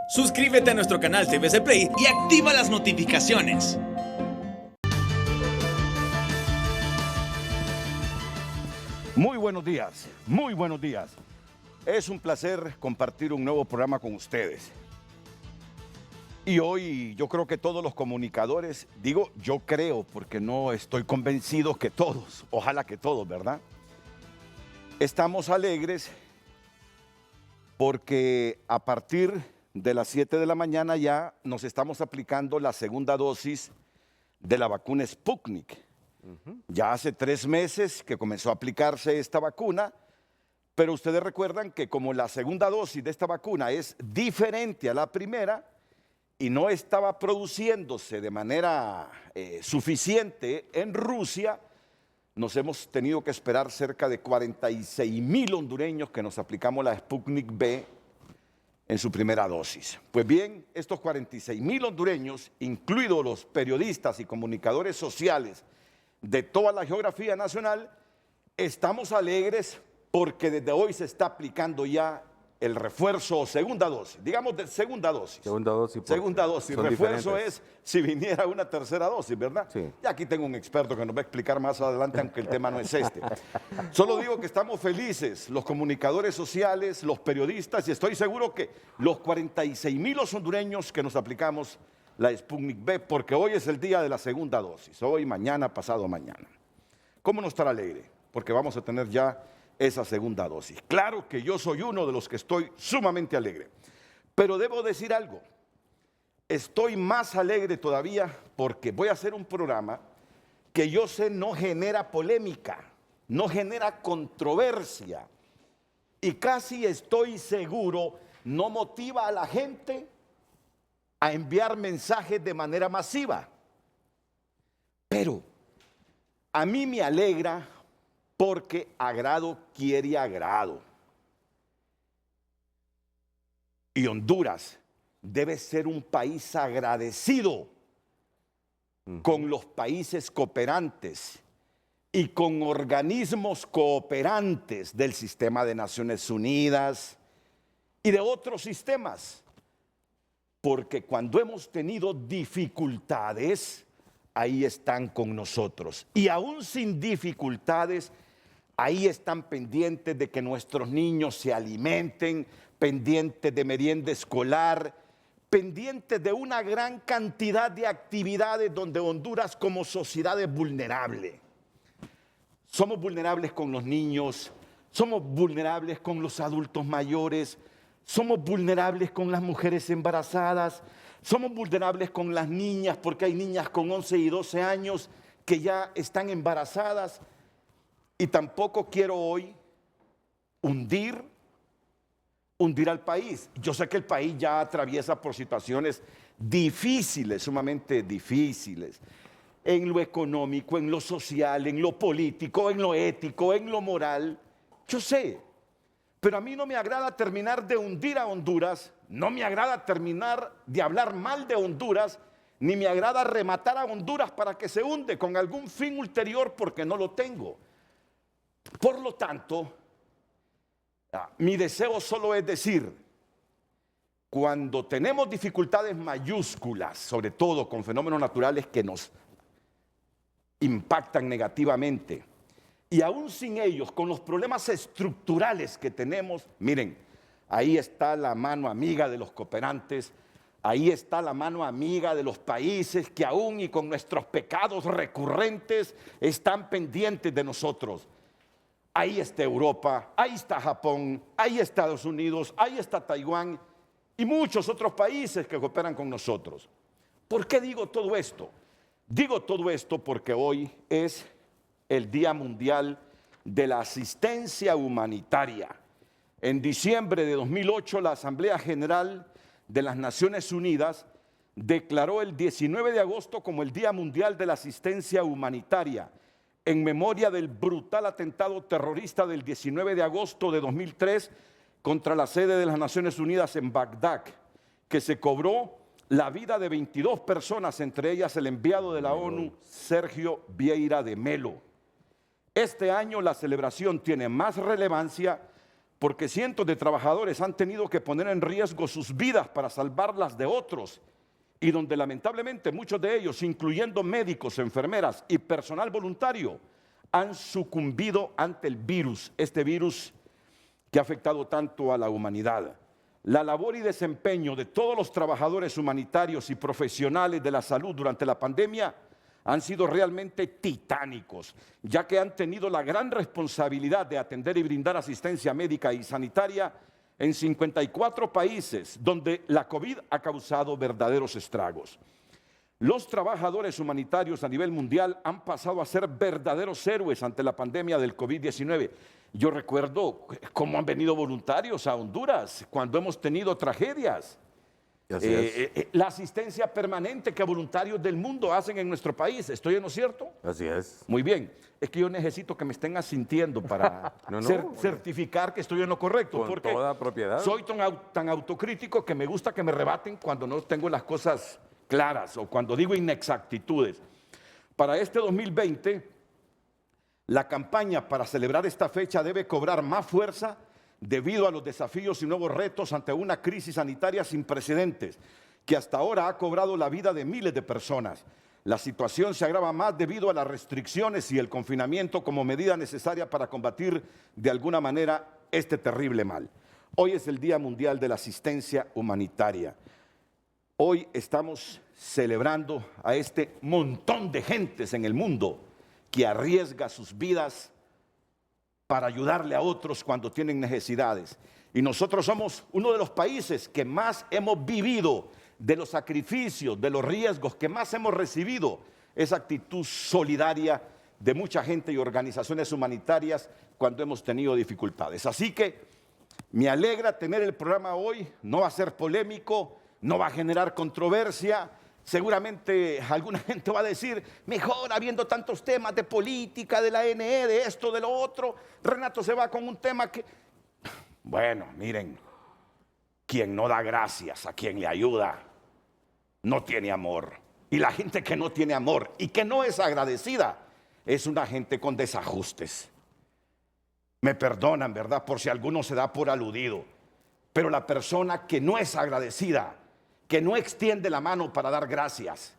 Suscríbete a nuestro canal TVC Play y activa las notificaciones. Muy buenos días, muy buenos días. Es un placer compartir un nuevo programa con ustedes. Y hoy yo creo que todos los comunicadores, digo yo creo porque no estoy convencido que todos, ojalá que todos, ¿verdad? Estamos alegres porque a partir de las 7 de la mañana ya nos estamos aplicando la segunda dosis de la vacuna Sputnik. Ya hace 3 meses que comenzó a aplicarse esta vacuna, pero ustedes recuerdan que como la segunda dosis de esta vacuna es diferente a la primera y no estaba produciéndose de manera suficiente en Rusia, nos hemos tenido que esperar cerca de 46,000 hondureños que nos aplicamos la Sputnik V en su primera dosis. Pues bien, estos 46,000 hondureños, incluidos los periodistas y comunicadores sociales de toda la geografía nacional, estamos alegres porque desde hoy se está aplicando ya el refuerzo o segunda dosis, digamos de segunda dosis. Segunda dosis. Segunda dosis. Refuerzo diferentes. es si viniera una tercera dosis, ¿verdad? Sí. Y aquí tengo un experto que nos va a explicar más adelante, aunque el tema no es este. Solo digo que estamos felices, los comunicadores sociales, los periodistas, y estoy seguro que los 46,000 hondureños que nos aplicamos la Sputnik V, porque hoy es el día de la segunda dosis, hoy, mañana, pasado mañana. ¿Cómo no estar alegre? Porque vamos a tener ya esa segunda dosis. Claro que yo soy uno de los que estoy sumamente alegre, pero debo decir algo, estoy más alegre todavía porque voy a hacer un programa que yo sé no genera polémica, no genera controversia y casi estoy seguro no motiva a la gente a enviar mensajes de manera masiva. Pero a mí me alegra porque agrado quiere agrado. Y Honduras debe ser un país agradecido con los países cooperantes y con organismos cooperantes del sistema de Naciones Unidas y de otros sistemas. Porque cuando hemos tenido dificultades, ahí están con nosotros. Y aún sin dificultades, ahí están pendientes de que nuestros niños se alimenten, pendientes de merienda escolar, pendientes de una gran cantidad de actividades donde Honduras como sociedad es vulnerable. Somos vulnerables con los niños, somos vulnerables con los adultos mayores, somos vulnerables con las mujeres embarazadas, somos vulnerables con las niñas porque hay niñas con 11 y 12 años que ya están embarazadas. Y tampoco quiero hoy hundir al país. Yo sé que el país ya atraviesa por situaciones difíciles, sumamente difíciles, en lo económico, en lo social, en lo político, en lo ético, en lo moral. Yo sé. Pero a mí no me agrada terminar de hundir a Honduras, no me agrada terminar de hablar mal de Honduras, ni me agrada rematar a Honduras para que se hunde con algún fin ulterior porque no lo tengo. Por lo tanto, mi deseo solo es decir, cuando tenemos dificultades mayúsculas, sobre todo con fenómenos naturales que nos impactan negativamente, y aún sin ellos, con los problemas estructurales que tenemos, miren, ahí está la mano amiga de los cooperantes, ahí está la mano amiga de los países que aún y con nuestros pecados recurrentes están pendientes de nosotros. Ahí está Europa, ahí está Japón, ahí está Estados Unidos, ahí está Taiwán y muchos otros países que cooperan con nosotros. ¿Por qué digo todo esto? Digo todo esto porque hoy es el Día Mundial de la Asistencia Humanitaria. En diciembre de 2008, la Asamblea General de las Naciones Unidas declaró el 19 de agosto como el Día Mundial de la Asistencia Humanitaria, en memoria del brutal atentado terrorista del 19 de agosto de 2003 contra la sede de las Naciones Unidas en Bagdad, que se cobró la vida de 22 personas, entre ellas el enviado de la ONU, Sergio Vieira de Melo. Este año la celebración tiene más relevancia porque cientos de trabajadores han tenido que poner en riesgo sus vidas para salvarlas de otros, y donde lamentablemente muchos de ellos, incluyendo médicos, enfermeras y personal voluntario, han sucumbido ante el virus, este virus que ha afectado tanto a la humanidad. La labor y desempeño de todos los trabajadores humanitarios y profesionales de la salud durante la pandemia han sido realmente titánicos, ya que han tenido la gran responsabilidad de atender y brindar asistencia médica y sanitaria en 54 países donde la COVID ha causado verdaderos estragos. Los trabajadores humanitarios a nivel mundial han pasado a ser verdaderos héroes ante la pandemia del COVID-19. Yo recuerdo cómo han venido voluntarios a Honduras cuando hemos tenido tragedias. Así es. La asistencia permanente que voluntarios del mundo hacen en nuestro país. ¿Estoy en lo cierto? Así es. Muy bien. Es que yo necesito que me estén asintiendo para certificar que estoy en lo correcto. Con porque toda propiedad. soy tan autocrítico que me gusta que me rebaten cuando no tengo las cosas claras o cuando digo inexactitudes. Para este 2020, la campaña para celebrar esta fecha debe cobrar más fuerza debido a los desafíos y nuevos retos ante una crisis sanitaria sin precedentes, que hasta ahora ha cobrado la vida de miles de personas. La situación se agrava más debido a las restricciones y el confinamiento como medida necesaria para combatir de alguna manera este terrible mal. Hoy es el Día Mundial de la Asistencia Humanitaria. Hoy estamos celebrando a este montón de gentes en el mundo que arriesga sus vidas para ayudarle a otros cuando tienen necesidades. Y nosotros somos uno de los países que más hemos vivido de los sacrificios, de los riesgos, que más hemos recibido esa actitud solidaria de mucha gente y organizaciones humanitarias cuando hemos tenido dificultades. Así que me alegra tener el programa hoy, no va a ser polémico, no va a generar controversia. Seguramente alguna gente va a decir, mejor habiendo tantos temas de política, de la ANE, de esto, de lo otro, Renato se va con un tema que... Bueno, miren, quien no da gracias a quien le ayuda, no tiene amor. Y la gente que no tiene amor y que no es agradecida, es una gente con desajustes. Me perdonan, ¿verdad? Por si alguno se da por aludido. Pero la persona que no es agradecida, que no extiende la mano para dar gracias,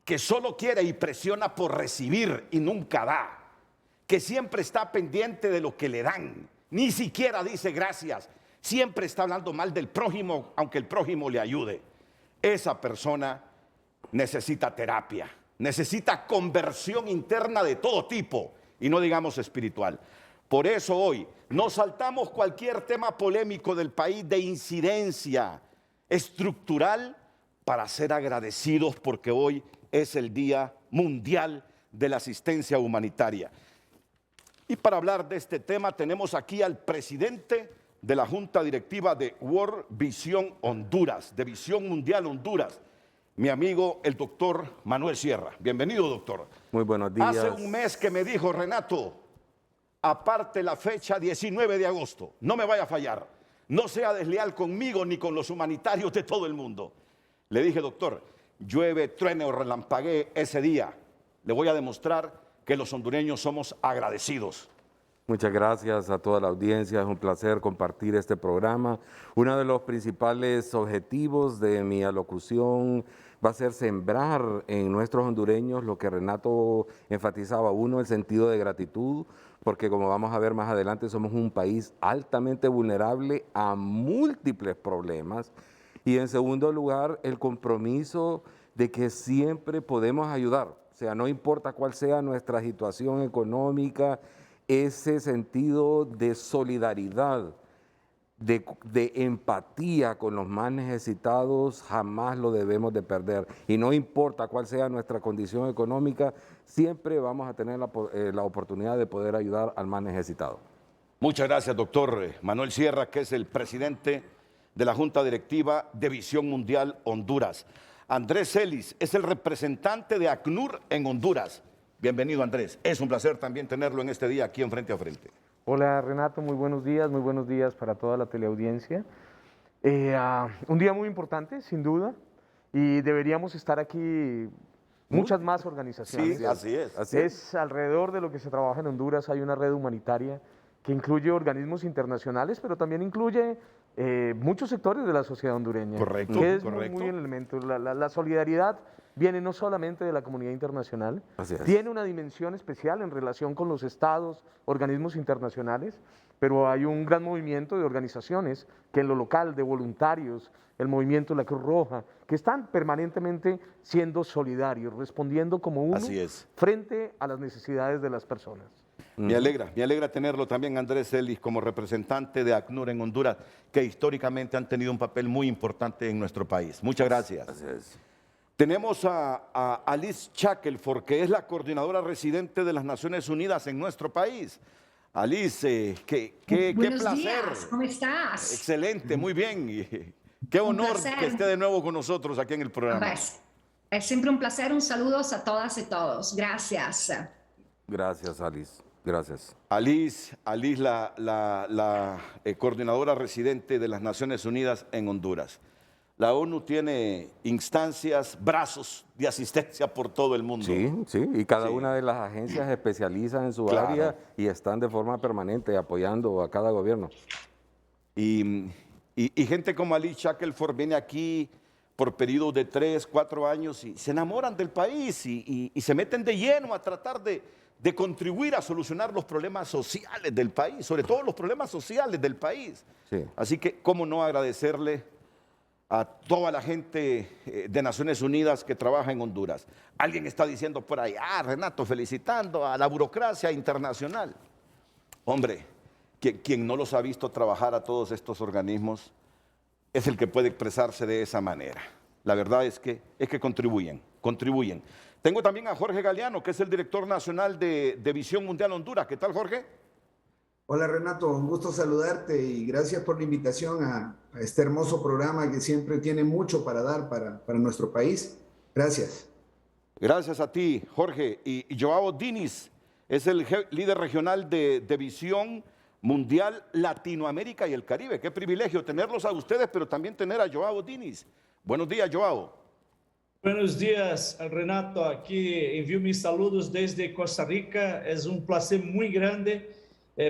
que solo quiere y presiona por recibir y nunca da, que siempre está pendiente de lo que le dan, ni siquiera dice gracias, siempre está hablando mal del prójimo, aunque el prójimo le ayude. Esa persona necesita terapia, necesita conversión interna de todo tipo, y no digamos espiritual. Por eso hoy nos saltamos cualquier tema polémico del país de incidencia estructural para ser agradecidos porque hoy es el Día Mundial de la Asistencia Humanitaria. Y para hablar de este tema tenemos aquí al presidente de la Junta Directiva de World Vision Honduras, de Visión Mundial Honduras, mi amigo el doctor Manuel Sierra. Bienvenido, doctor. Muy buenos días. Hace un mes que me dijo, Renato, aparte la fecha 19 de agosto, no me vaya a fallar. No sea desleal conmigo ni con los humanitarios de todo el mundo. Le dije, doctor, llueve, truene o relampaguee ese día. Le voy a demostrar que los hondureños somos agradecidos. Muchas gracias a toda la audiencia. Es un placer compartir este programa. Uno de los principales objetivos de mi alocución va a ser sembrar en nuestros hondureños lo que Renato enfatizaba. Uno, el sentido de gratitud, porque como vamos a ver más adelante, somos un país altamente vulnerable a múltiples problemas. Y en segundo lugar, el compromiso de que siempre podemos ayudar. O sea, no importa cuál sea nuestra situación económica, ese sentido de solidaridad, de empatía con los más necesitados, jamás lo debemos de perder. Y no importa cuál sea nuestra condición económica, siempre vamos a tener la oportunidad de poder ayudar al más necesitado. Muchas gracias, doctor Manuel Sierra, que es el presidente de la Junta Directiva de Visión Mundial Honduras. Andrés Celis es el representante de ACNUR en Honduras. Bienvenido, Andrés. Es un placer también tenerlo en este día aquí en Frente a Frente. Hola, Renato, muy buenos días para toda la teleaudiencia. Un día muy importante, sin duda, y deberíamos estar aquí muchas más organizaciones. Sí, así es. Así Es alrededor de lo que se trabaja en Honduras, hay una red humanitaria que incluye organismos internacionales, pero también incluye muchos sectores de la sociedad hondureña. Correcto, que es correcto. muy el elemento. La solidaridad viene no solamente de la comunidad internacional, Así es. tiene una dimensión especial en relación con los estados, organismos internacionales, pero hay un gran movimiento de organizaciones que en lo local, de voluntarios, el movimiento de la Cruz Roja, que están permanentemente siendo solidarios, respondiendo como uno Así es. frente a las necesidades de las personas. Me alegra tenerlo también Andrés Ellis como representante de ACNUR en Honduras, que históricamente han tenido un papel muy importante en nuestro país. Muchas gracias. Así es. Tenemos a Alice Shackelford, que es la coordinadora residente de las Naciones Unidas en nuestro país. Alice, qué Buenos placer. días, ¿cómo estás? Excelente, muy bien. Y qué honor placer. que esté de nuevo con nosotros aquí en el programa. Pues, es siempre un placer, un saludo a todas y todos. Gracias. Gracias, Alice. Gracias. Alice, la coordinadora residente de las Naciones Unidas en Honduras. La ONU tiene instancias, brazos de asistencia por todo el mundo. Sí, sí, y cada Sí. una de las agencias se especializa en su Claro. área y están de forma permanente apoyando a cada gobierno. Y gente como Alice Shackelford viene aquí por periodos de 3, 4 años y se enamoran del país y se meten de lleno a tratar de contribuir a solucionar los problemas sociales del país, sobre todo los problemas sociales del país. Sí. Así que, ¿cómo no agradecerle a toda la gente de Naciones Unidas que trabaja en Honduras? Alguien está diciendo por ahí, Renato, felicitando a la burocracia internacional. Hombre, quien no los ha visto trabajar a todos estos organismos es el que puede expresarse de esa manera. La verdad es que contribuyen. Tengo también a Jorge Galeano, que es el director nacional de Visión Mundial Honduras. ¿Qué tal, Jorge? Hola Renato, un gusto saludarte y gracias por la invitación a este hermoso programa que siempre tiene mucho para dar para nuestro país. Gracias. Gracias a ti, Jorge. Y Joao Diniz es el líder regional de Visión Mundial Latinoamérica y el Caribe. Qué privilegio tenerlos a ustedes, pero también tener a Joao Diniz. Buenos días, Joao. Buenos días, Renato. Aquí envío mis saludos desde Costa Rica. Es un placer muy grande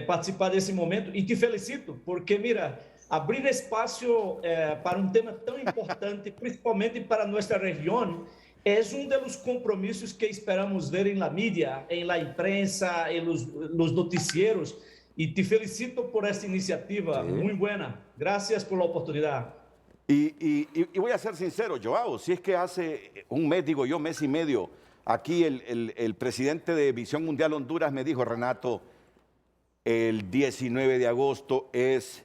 participar desse momento e te felicito porque, mira, abrir espaço para um tema tão importante, principalmente para nossa região, é um dos compromissos que esperamos ver em la mídia, em la imprensa, em los noticieros. E te felicito por esta iniciativa, Sí. muy buena. Gracias por la oportunidad. Y voy a ser sincero, Joao, si es que hace un mes, digo yo, mes y medio, aquí el presidente de Visión Mundial Honduras me dijo, Renato, el 19 de agosto es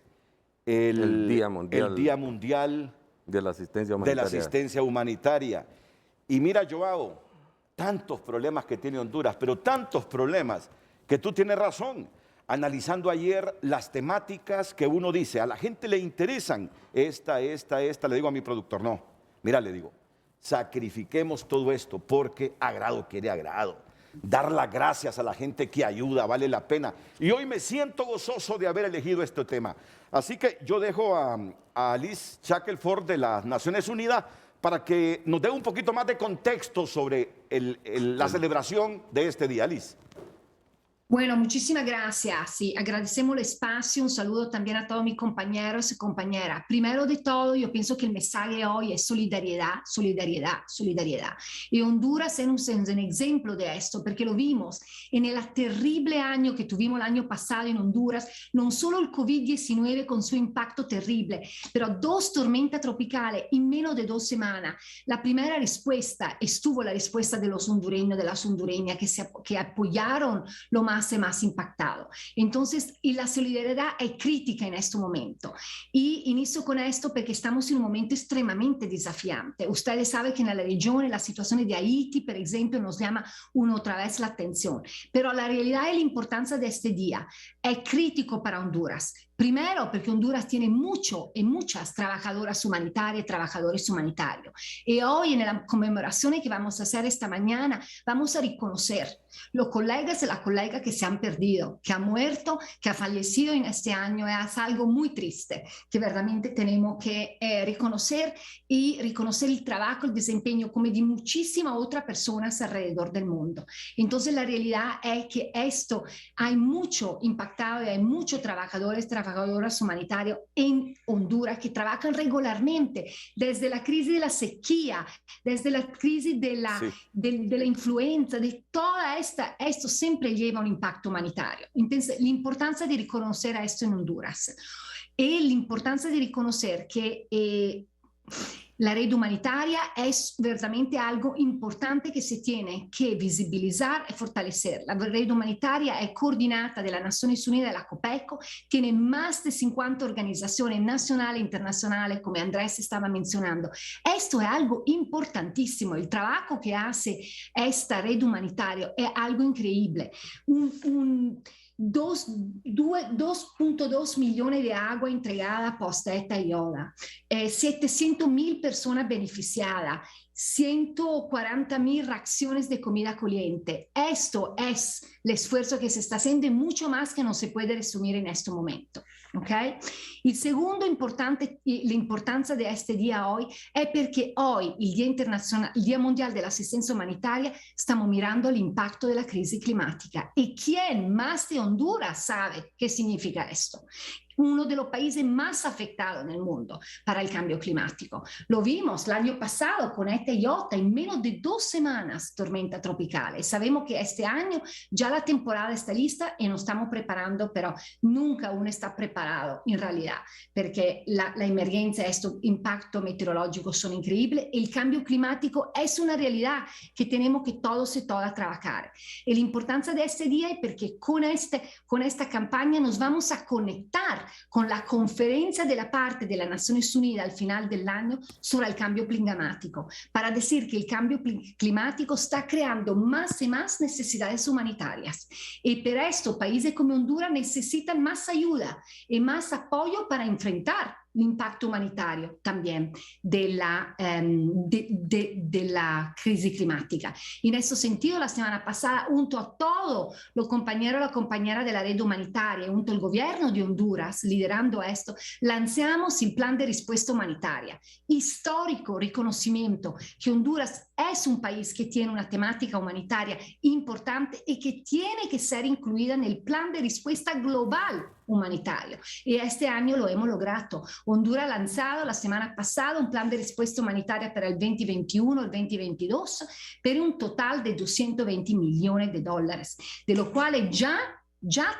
el Día Mundial de la Asistencia de Humanitaria. la Asistencia Humanitaria. Y mira, Joao, tantos problemas que tiene Honduras, pero tantos problemas que tú tienes razón. Analizando ayer las temáticas que uno dice, a la gente le interesan esta, le digo a mi productor, no, mira, le digo, sacrifiquemos todo esto porque agrado quiere agrado. Dar las gracias a la gente que ayuda, vale la pena. Y hoy me siento gozoso de haber elegido este tema. Así que yo dejo a Alice Shackelford de las Naciones Unidas para que nos dé un poquito más de contexto sobre la celebración de este día. Alice. Bueno, muchísimas gracias. Sí, agradecemos el espacio. Un saludo también a todos mis compañeros y compañeras. Primero de todo, yo pienso que el mensaje hoy es solidaridad, solidaridad, solidaridad. Y Honduras es un ejemplo de esto, porque lo vimos en el terrible año que tuvimos el año pasado en Honduras, no solo el COVID-19 con su impacto terrible, pero 2 tormentas tropicales en menos de 2 semanas. La primera respuesta estuvo la respuesta de los hondureños, de las hondureñas que apoyaron lo más impactado. Entonces, y la solidaridad es crítica en este momento. Y inicio con esto porque estamos en un momento extremadamente desafiante. Ustedes saben que en la región, la situación de Haití, por ejemplo, nos llama otra vez la atención. Pero la realidad y la importancia de este día es crítico para Honduras. Primero, porque Honduras tiene mucho y muchas trabajadoras humanitarias y trabajadores humanitarios. Y hoy, en la conmemoración que vamos a hacer esta mañana, vamos a reconocer los colegas y las colegas que se han perdido, que han muerto, que han fallecido en este año. Es algo muy triste que verdaderamente tenemos que reconocer y reconocer el trabajo, el desempeño como de muchísimas otras personas alrededor del mundo. Entonces, la realidad es que esto hay mucho impactado y hay muchos trabajadores, trabajadoras humanitarias en Honduras que trabajan regularmente desde la crisis de la sequía, desde la crisis de la influenza, de toda esto siempre lleva un impacto humanitario. Entonces, la importancia de reconocer esto en Honduras y la importancia de reconocer que la red humanitaria es verdaderamente algo importante que se tiene que visibilizar y fortalecer. La red humanitaria es coordinata de las Naciones Unidas, de la COPECO, tiene más de 50 organizaciones nacionales e internacionales, como Andrés estaba mencionando. Esto es algo importantísimo. El trabajo que hace esta red humanitaria es algo increíble. 2.2 millones de agua entregada post ETA y ODA, 700.000 personas beneficiadas, 140.000 raciones de comida caliente. Esto es el esfuerzo que se está haciendo y mucho más que no se puede resumir en este momento. Okay? Il secondo importante, l'importanza di este día hoy è perché hoy, il Día Mundial de la Asistencia Humanitaria, stiamo mirando l'impatto della crisi climática. ¿Y quién más de Honduras sabe qué significa esto? Uno de los países más afectados en el mundo para el cambio climático. Lo vimos el año pasado con ETA y OTA, en menos de 2 semanas tormenta tropical. Sabemos que este año ya la temporada está lista y nos estamos preparando, pero nunca uno está preparado en realidad, porque la emergencia, estos impactos meteorológicos son increíbles. El cambio climático es una realidad que tenemos que todos y todas trabajar. Y la importancia de este día es porque con esta campaña nos vamos a conectar con la conferencia de la parte de las Naciones Unidas al final del año sobre el cambio climático, para decir que el cambio climático está creando más y más necesidades humanitarias. Y para esto, países como Honduras necesitan más ayuda y más apoyo para enfrentar el impacto humanitario también de la crisis climática. En ese sentido, la semana pasada, junto a todos los compañeros y las compañeras de la red humanitaria, junto al gobierno de Honduras, liderando esto, lanzamos el plan de respuesta humanitaria. Histórico reconocimiento que Honduras es un país que tiene una temática humanitaria importante y que tiene que ser incluida en el plan de respuesta global humanitario. Y este año lo hemos logrado. Honduras ha lanzado la semana pasada un plan de respuesta humanitaria para el 2021 y el 2022 per un total de $220 millones, de lo cual ya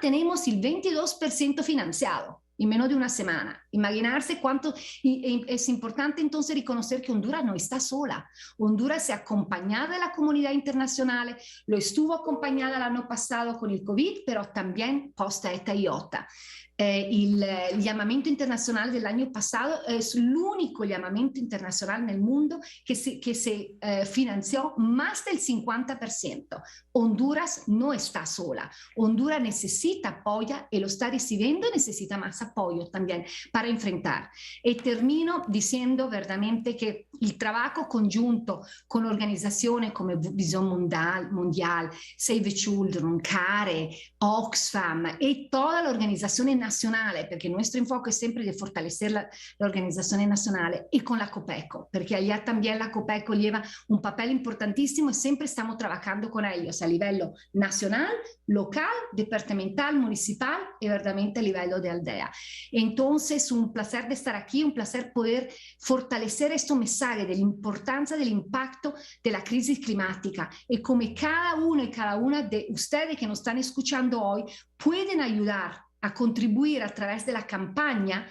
tenemos el 22% financiado en menos de una semana. Imaginarse cuánto, y es importante entonces reconocer que Honduras no está sola. Honduras se ha acompañado de la comunidad internacional, lo estuvo acompañada el año pasado con el COVID, pero también post ETA y OTA. Il llamamiento internazionale dell'anno passato è l'unico llamamiento internazionale nel mondo che se financió más del 50%. Honduras no está sola. Honduras necesita apoyo y lo está recibiendo y necesita más apoyo también para enfrentar. Y termino diciendo verdaderamente que il trabajo congiunto con organizzazioni come Visión Mundial, Save the Children, CARE, Oxfam y toda la organización nacional, porque nuestro enfoque es siempre de fortalecer la organización nacional, y con la COPECO, porque allá también la COPECO lleva un papel importantísimo y siempre estamos trabajando con ellos a livello nacional, local, departamental, municipal y verdaderamente a livello de aldea. Entonces, un placer de estar aquí, un placer poder fortalecer este mensaje de la importancia del impacto de la crisis climática y cómo cada uno y cada una de ustedes que nos están escuchando hoy pueden ayudar a contribuir a través de la campaña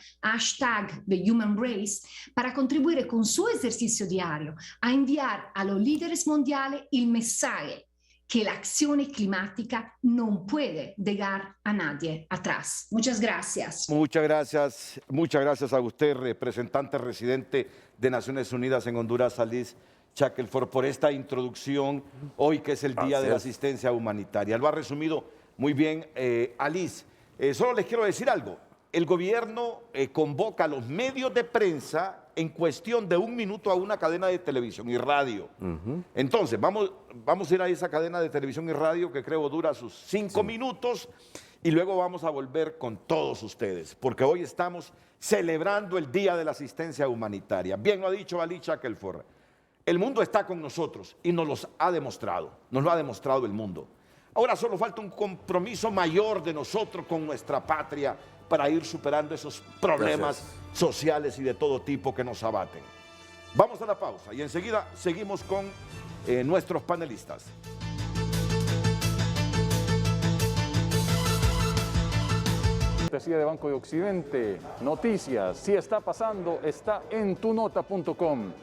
#TheHumanRace para contribuir con su ejercicio diario a enviar a los líderes mundiales el mensaje que la acción climática no puede dejar a nadie atrás. Muchas gracias. Muchas gracias a usted, representante residente de Naciones Unidas en Honduras, Alice Shackelford, por esta introducción hoy que es el Día de la Asistencia Humanitaria. Lo ha resumido muy bien, Alice. Solo les quiero decir algo. el gobierno convoca a los medios de prensa en cuestión de 1 minuto a una cadena de televisión y radio. Entonces, vamos a ir a esa cadena de televisión y radio que creo dura sus 5 minutos y luego vamos a volver con todos ustedes, porque hoy estamos celebrando el Día de la Asistencia Humanitaria. Bien lo ha dicho Ali Shackelford, el mundo está con nosotros y nos lo ha demostrado el mundo. Ahora solo falta un compromiso mayor de nosotros con nuestra patria para ir superando esos problemas sociales y de todo tipo que nos abaten. Vamos a la pausa y enseguida seguimos con nuestros panelistas. Cortesía de Banco de Occidente, noticias, si está pasando, está en tunota.com.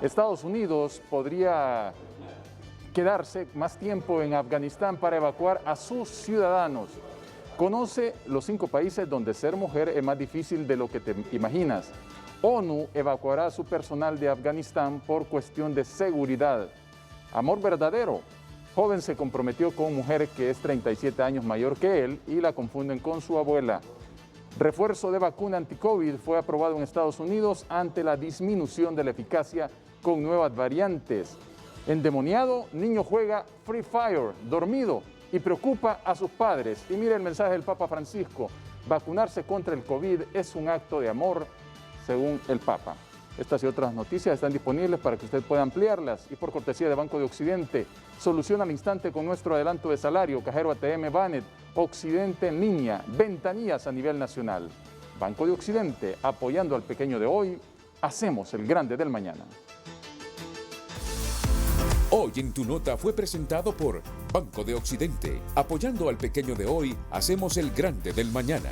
Estados Unidos podría quedarse más tiempo en Afganistán para evacuar a sus ciudadanos. Conoce los 5 países donde ser mujer es más difícil de lo que te imaginas. ONU evacuará a su personal de Afganistán por cuestión de seguridad. Amor verdadero. Joven se comprometió con mujer que es 37 años mayor que él y la confunden con su abuela. Refuerzo de vacuna anti-COVID fue aprobado en Estados Unidos ante la disminución de la eficacia con nuevas variantes. Endemoniado, niño juega Free Fire, dormido, y preocupa a sus padres. Y mire el mensaje del Papa Francisco: vacunarse contra el COVID es un acto de amor, según el Papa. Estas y otras noticias están disponibles para que usted pueda ampliarlas. Y por cortesía de Banco de Occidente, soluciona al instante con nuestro adelanto de salario, cajero ATM Banet, Occidente en línea, ventanillas a nivel nacional. Banco de Occidente, apoyando al pequeño de hoy, hacemos el grande del mañana. Hoy en Tu Nota fue presentado por Banco de Occidente. Apoyando al pequeño de hoy, hacemos el grande del mañana.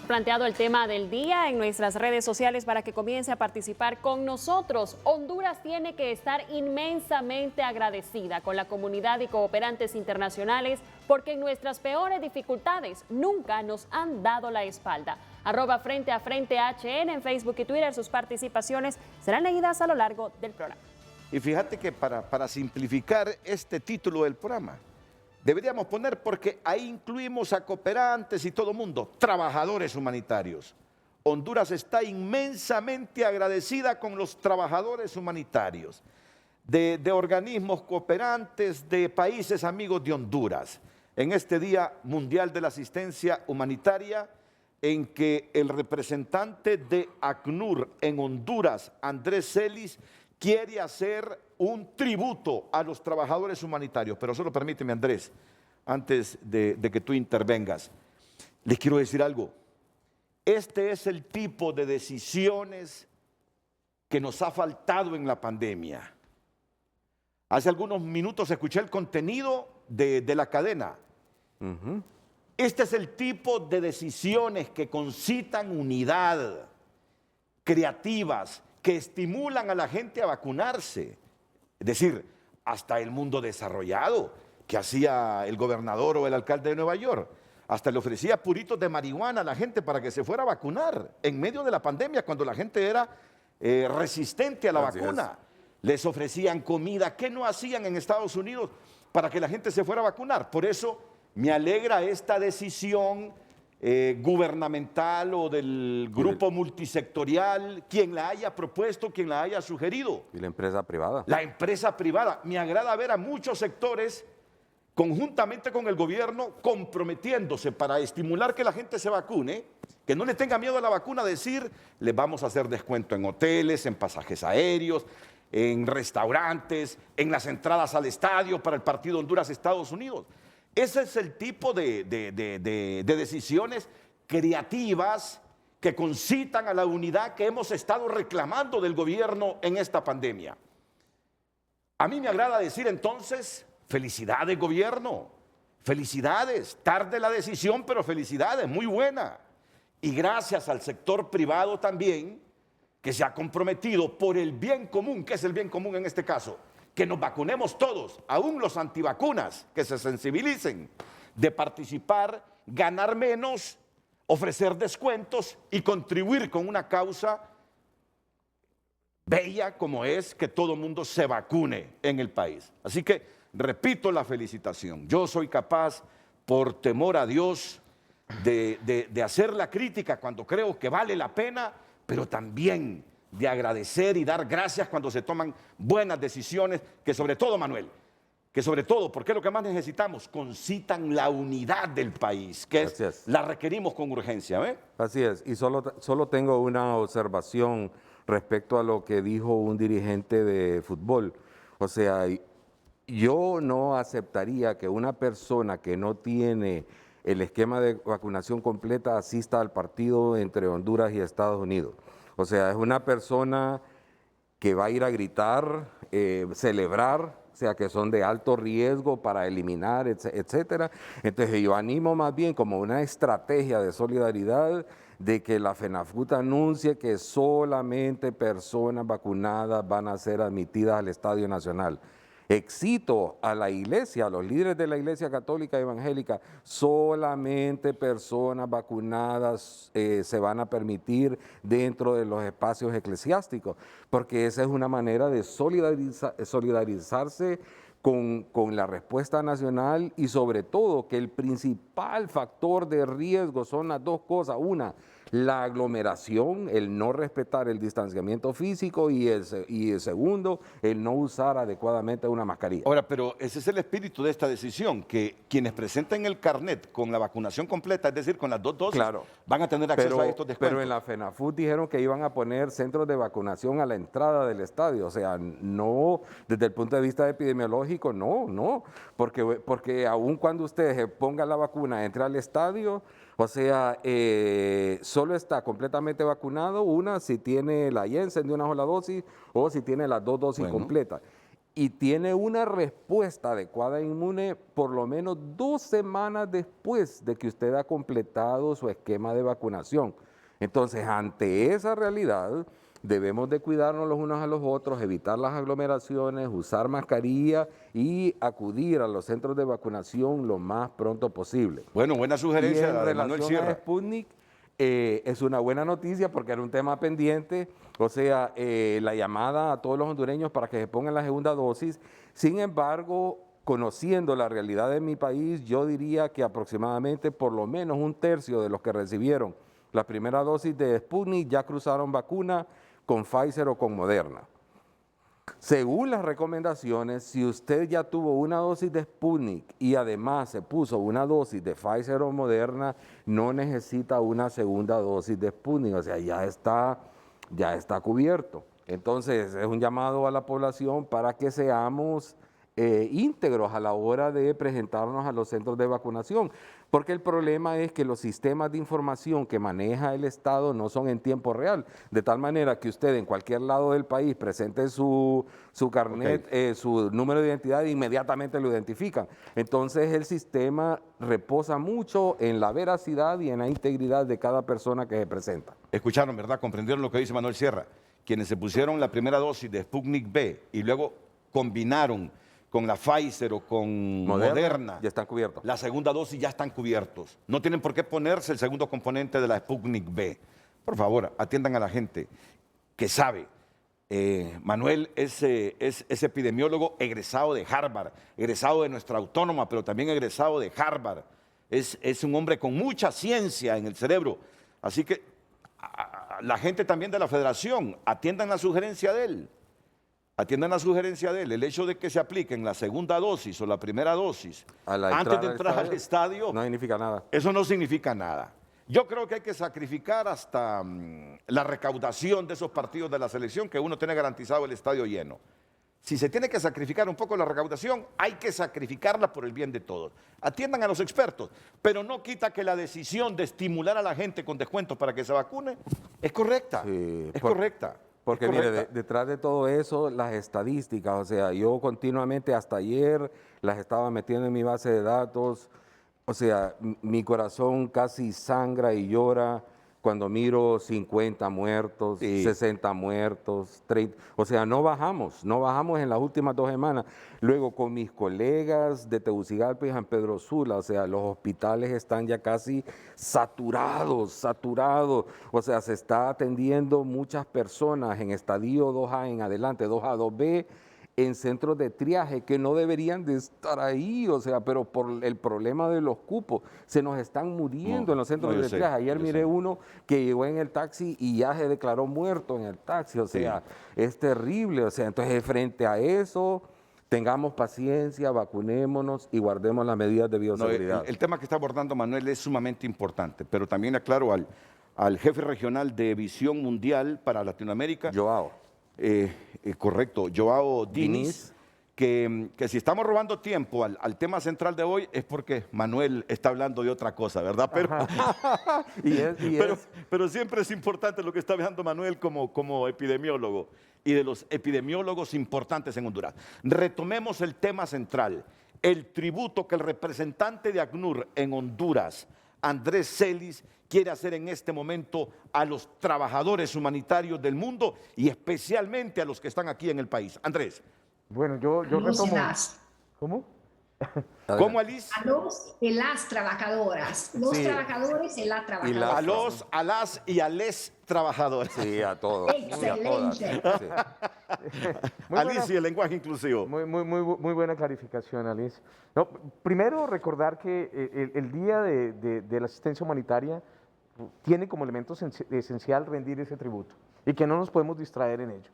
Planteado el tema del día en nuestras redes sociales para que comience a participar con nosotros. Honduras tiene que estar inmensamente agradecida con la comunidad y cooperantes internacionales porque en nuestras peores dificultades nunca nos han dado la espalda. @Frente a Frente HN en Facebook y Twitter. Sus participaciones serán leídas a lo largo del programa. Y fíjate que para simplificar este título del programa, deberíamos poner, porque ahí incluimos a cooperantes y todo mundo, trabajadores humanitarios. Honduras está inmensamente agradecida con los trabajadores humanitarios, de organismos cooperantes, de países amigos de Honduras, en este Día Mundial de la Asistencia Humanitaria, en que el representante de ACNUR en Honduras, Andrés Celis, quiere hacer un tributo a los trabajadores humanitarios. Pero solo permíteme, Andrés, antes de que tú intervengas, les quiero decir algo. Este es el tipo de decisiones que nos ha faltado en la pandemia. Hace algunos minutos escuché el contenido de la cadena. Este es el tipo de decisiones que concitan unidad, creativas, que estimulan a la gente a vacunarse. Es decir, hasta el mundo desarrollado que hacía el gobernador o el alcalde de Nueva York, hasta le ofrecía puritos de marihuana a la gente para que se fuera a vacunar en medio de la pandemia, cuando la gente era resistente a la vacuna. Les ofrecían comida. ¿Qué no hacían en Estados Unidos para que la gente se fuera a vacunar? Por eso me alegra esta decisión gubernamental o del grupo multisectorial, quien la haya propuesto, quien la haya sugerido. ¿Y la empresa privada? La empresa privada. Me agrada ver a muchos sectores conjuntamente con el gobierno comprometiéndose para estimular que la gente se vacune, que no le tenga miedo a la vacuna, decir, les vamos a hacer descuento en hoteles, en pasajes aéreos, en restaurantes, en las entradas al estadio para el partido Honduras-Estados Unidos. Ese es el tipo de decisiones creativas que concitan a la unidad que hemos estado reclamando del gobierno en esta pandemia. A mí me agrada decir entonces, felicidades gobierno, felicidades, tarde la decisión, pero felicidades, muy buena. Y gracias al sector privado también, que se ha comprometido por el bien común. ¿Qué es el bien común en este caso? Que nos vacunemos todos, aún los antivacunas, que se sensibilicen, de participar, ganar menos, ofrecer descuentos y contribuir con una causa bella como es que todo mundo se vacune en el país. Así que repito la felicitación. Yo soy capaz, por temor a Dios, de hacer la crítica cuando creo que vale la pena, pero también de agradecer y dar gracias cuando se toman buenas decisiones, que sobre todo, Manuel, que sobre todo, porque es lo que más necesitamos, concitan la unidad del país, que la requerimos con urgencia. ¿Eh? Así es, y solo tengo una observación respecto a lo que dijo un dirigente de fútbol. O sea, yo no aceptaría que una persona que no tiene el esquema de vacunación completa asista al partido entre Honduras y Estados Unidos. O sea, es una persona que va a ir a gritar, celebrar, o sea, que son de alto riesgo para eliminar, etcétera. Entonces yo animo más bien como una estrategia de solidaridad de que la FENAFUT anuncie que solamente personas vacunadas van a ser admitidas al Estadio Nacional. Excito a la iglesia, a los líderes de la Iglesia Católica Evangélica, solamente personas vacunadas se van a permitir dentro de los espacios eclesiásticos, porque esa es una manera de solidarizarse con la respuesta nacional y sobre todo que el principal factor de riesgo son las dos cosas. Una, la aglomeración, el no respetar el distanciamiento físico y el segundo, el no usar adecuadamente una mascarilla. Ahora, pero ese es el espíritu de esta decisión, que quienes presenten el carnet con la vacunación completa, es decir, con las 2 dosis, claro, van a tener acceso a estos descuentos. Pero en la FENAFUT dijeron que iban a poner centros de vacunación a la entrada del estadio, o sea, no, desde el punto de vista epidemiológico, no, porque aun cuando usted se ponga la vacuna, entre al estadio, o sea, solo está completamente vacunado, si tiene la Janssen de una sola dosis o si tiene las 2 dosis completas. Y tiene una respuesta adecuada e inmune por lo menos 2 semanas después de que usted ha completado su esquema de vacunación. Entonces, ante esa realidad, debemos de cuidarnos los unos a los otros, evitar las aglomeraciones, usar mascarilla y acudir a los centros de vacunación lo más pronto posible. Bueno, buena sugerencia de Manuel Sierra. A Sputnik, es una buena noticia porque era un tema pendiente, o sea, la llamada a todos los hondureños para que se pongan la segunda dosis. Sin embargo, conociendo la realidad de mi país, yo diría que aproximadamente por lo menos 1/3 de los que recibieron la primera dosis de Sputnik ya cruzaron vacuna con Pfizer o con Moderna. Según las recomendaciones, si usted ya tuvo una dosis de Sputnik y además se puso una dosis de Pfizer o Moderna, no necesita una segunda dosis de Sputnik, o sea, ya está cubierto. Entonces, es un llamado a la población para que seamos íntegros a la hora de presentarnos a los centros de vacunación, porque el problema es que los sistemas de información que maneja el Estado no son en tiempo real, de tal manera que usted en cualquier lado del país presente su carnet, su número de identidad e inmediatamente lo identifican. Entonces el sistema reposa mucho en la veracidad y en la integridad de cada persona que se presenta. Escucharon, ¿verdad? Comprendieron lo que dice Manuel Sierra. Quienes se pusieron la primera dosis de Sputnik V y luego combinaron con la Pfizer o con Moderna, ya están cubiertos. La segunda dosis ya están cubiertos. No tienen por qué ponerse el segundo componente de la Sputnik V. Por favor, atiendan a la gente que sabe. Manuel es epidemiólogo egresado de Harvard, egresado de nuestra autónoma, pero también egresado de Harvard. Es un hombre con mucha ciencia en el cerebro. Así que la gente también de la federación, atiendan la sugerencia de él. Atiendan la sugerencia de él, el hecho de que se apliquen la segunda dosis o la primera dosis antes de entrar al estadio, no significa nada. Eso no significa nada. Yo creo que hay que sacrificar hasta la recaudación de esos partidos de la selección, que uno tiene garantizado el estadio lleno. Si se tiene que sacrificar un poco la recaudación, hay que sacrificarla por el bien de todos. Atiendan a los expertos, pero no quita que la decisión de estimular a la gente con descuentos para que se vacune es correcta, es correcta. Porque mire, detrás de todo eso, las estadísticas, o sea, yo continuamente hasta ayer las estaba metiendo en mi base de datos, o sea, mi corazón casi sangra y llora cuando miro 50 muertos, 60 muertos, 30, o sea, no bajamos en las últimas 2 semanas. Luego con mis colegas de Tegucigalpa y San Pedro Sula, o sea, los hospitales están ya casi saturados, o sea, se está atendiendo muchas personas en estadio 2A en adelante, 2A, 2B, en centros de triaje que no deberían de estar ahí, o sea, pero por el problema de los cupos, se nos están muriendo en los centros de triaje. Ayer miré uno que llegó en el taxi y ya se declaró muerto en el taxi, o sea, es terrible, o sea, entonces frente a eso, tengamos paciencia, vacunémonos y guardemos las medidas de bioseguridad. El tema que está abordando Manuel es sumamente importante, pero también aclaro al jefe regional de Visión Mundial para Latinoamérica. Joao. Correcto, Joao Diniz, que si estamos robando tiempo al tema central de hoy es porque Manuel está hablando de otra cosa, ¿verdad? Pero siempre es importante lo que está hablando Manuel como epidemiólogo y de los epidemiólogos importantes en Honduras. Retomemos el tema central, el tributo que el representante de ACNUR en Honduras, Andrés Celis, quiere hacer en este momento a los trabajadores humanitarios del mundo y especialmente a los que están aquí en el país. Andrés. Bueno, yo retomo. ¿Cómo? ¿Cómo, Alice? A los y las trabajadoras. Los trabajadores y las trabajadoras. A los, a las y a les trabajadores. Sí, a todos. Excelente. Alice y el lenguaje inclusivo. Muy buena clarificación, Alice. No, primero, recordar que el Día de la Asistencia Humanitaria tiene como elemento esencial rendir ese tributo y que no nos podemos distraer en ello.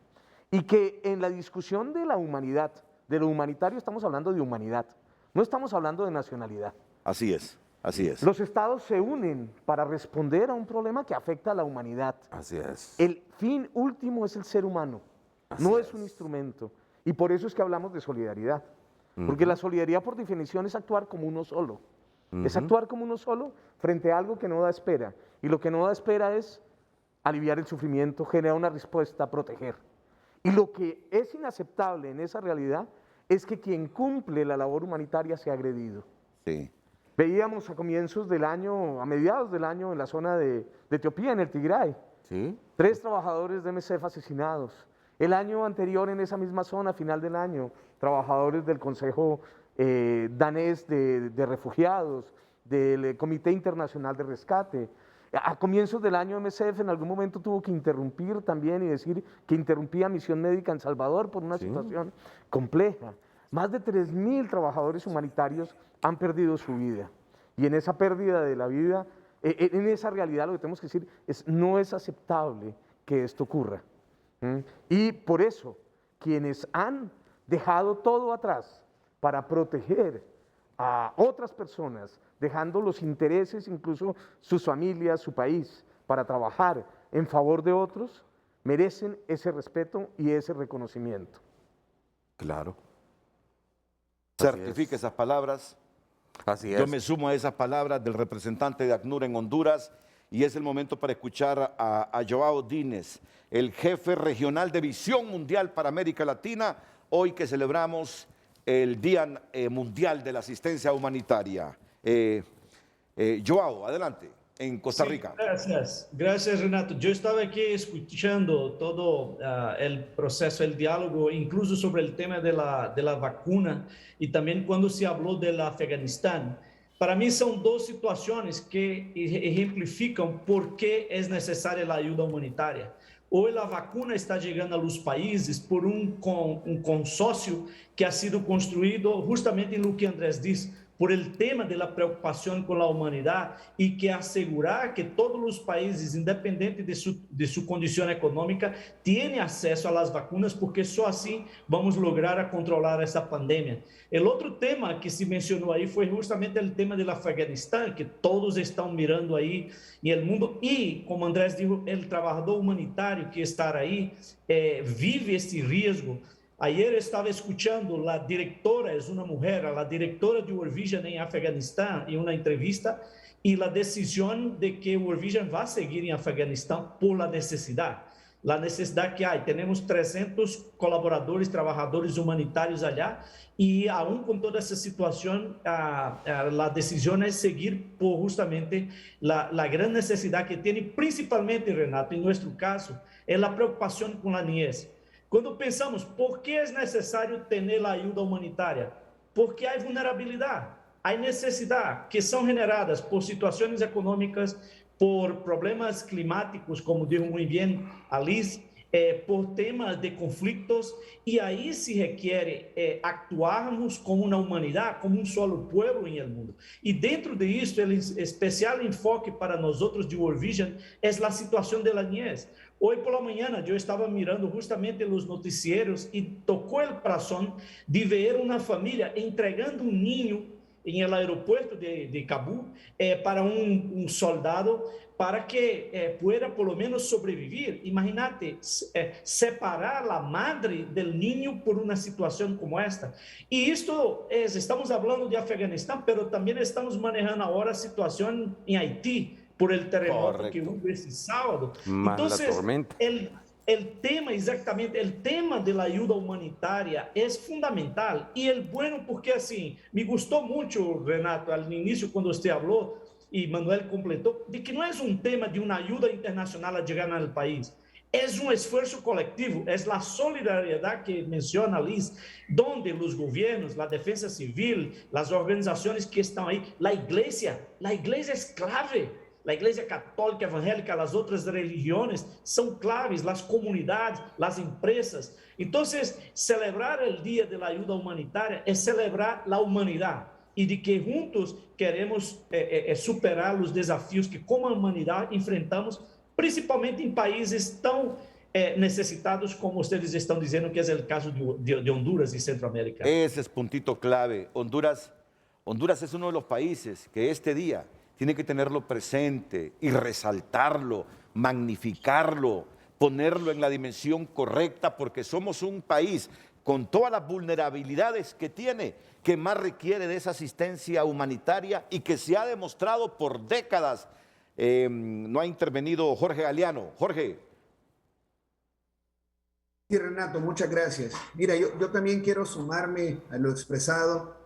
Y que en la discusión de la humanidad, de lo humanitario, estamos hablando de humanidad, no estamos hablando de nacionalidad. Así es, así es. Los estados se unen para responder a un problema que afecta a la humanidad. Así es. El fin último es el ser humano, no es un instrumento. Y por eso es que hablamos de solidaridad. Porque la solidaridad, por definición, es actuar como uno solo. Es actuar como uno solo frente a algo que no da espera. Y lo que no da espera es aliviar el sufrimiento, generar una respuesta, proteger. Y lo que es inaceptable en esa realidad es que quien cumple la labor humanitaria sea agredido. Sí. Veíamos a comienzos del año, a mediados del año, en la zona de Etiopía, en el Tigray, 3 trabajadores de MSF asesinados. El año anterior, en esa misma zona, a final del año, trabajadores del Consejo Danés de Refugiados, del Comité Internacional de Rescate. A comienzos del año, MSF en algún momento tuvo que interrumpir también y decir que interrumpía misión médica en Salvador por una situación compleja. Más de 3.000 trabajadores humanitarios han perdido su vida. Y en esa pérdida de la vida, en esa realidad, lo que tenemos que decir es no es aceptable que esto ocurra. Y por eso, quienes han dejado todo atrás para proteger a otras personas, dejando los intereses, incluso sus familias, su país, para trabajar en favor de otros, merecen ese respeto y ese reconocimiento. Claro. Certifique esas palabras. Así es. Yo me sumo a esas palabras del representante de ACNUR en Honduras y es el momento para escuchar a Joao Diniz, el jefe regional de Visión Mundial para América Latina, hoy que celebramos el Día Mundial de la Asistencia Humanitaria. Joao, adelante, en Costa Rica. Gracias Renato. Yo estaba aquí escuchando todo el proceso, el diálogo, incluso sobre el tema de la vacuna y también cuando se habló del Afganistán. Para mí son 2 situaciones que ejemplifican por qué es necesaria la ayuda humanitaria. Hoy la vacuna está llegando a los países por un consorcio que ha sido construido justamente en lo que Andrés dice, por el tema de la preocupación con la humanidad y que asegurar que todos los países, independiente de su condición económica, tienen acceso a las vacunas, porque solo así vamos a lograr controlar esta pandemia. El otro tema que se mencionó ahí fue justamente el tema del Afganistán, que todos están mirando ahí en el mundo y, como Andrés dijo, el trabajador humanitario que está ahí vive este riesgo. Ayer estaba escuchando la directora, es una mujer, la directora de World Vision en Afganistán, en una entrevista, y la decisión de que World Vision va a seguir en Afganistán por la necesidad que hay. Tenemos 300 colaboradores, trabajadores humanitarios allá, y aún con toda esa situación, la decisión es seguir por justamente la gran necesidad que tiene, principalmente, Renato, en nuestro caso, es la preocupación con la niñez. Cuando pensamos, ¿por qué es necesario tener la ayuda humanitaria? Porque hay vulnerabilidad, hay necesidad que son generadas por situaciones económicas, por problemas climáticos, como dijo muy bien Alice, por temas de conflictos, y ahí se requiere actuarmos como una humanidad, como un solo pueblo en el mundo. Y dentro de esto, el especial enfoque para nosotros de World Vision es la situación de la niñez. Hoy por la mañana yo estaba mirando justamente los noticieros y tocó el corazón de ver una familia entregando un niño en el aeropuerto de Kabul para un soldado para que pueda por lo menos sobrevivir. Imagínate, separar la madre del niño por una situación como esta. Y esto estamos hablando de Afganistán, pero también estamos manejando ahora situación en Haití, por el terremoto que hubo este sábado. Más entonces, la tormenta. el tema, exactamente, el tema de la ayuda humanitaria es fundamental. Y el bueno, porque así, me gustó mucho, Renato, al inicio cuando usted habló, y Manuel completó, de que no es un tema de una ayuda internacional a llegar al país. Es un esfuerzo colectivo, es la solidaridad que menciona Liz, donde los gobiernos, la defensa civil, las organizaciones que están ahí, la iglesia es clave. La Iglesia Católica, Evangélica, las otras religiones son claves, las comunidades, las empresas. Entonces, celebrar el Día de la Ayuda Humanitaria es celebrar la humanidad y de que juntos queremos superar los desafíos que como humanidad enfrentamos, principalmente en países tan necesitados como ustedes están diciendo que es el caso de Honduras y Centroamérica. Ese es puntito clave. Honduras es uno de los países que este día tiene que tenerlo presente y resaltarlo, magnificarlo, ponerlo en la dimensión correcta, porque somos un país con todas las vulnerabilidades que tiene, que más requiere de esa asistencia humanitaria y que se ha demostrado por décadas. No ha intervenido Jorge Galeano. Jorge. Sí, Renato, muchas gracias. Mira, yo también quiero sumarme a lo expresado.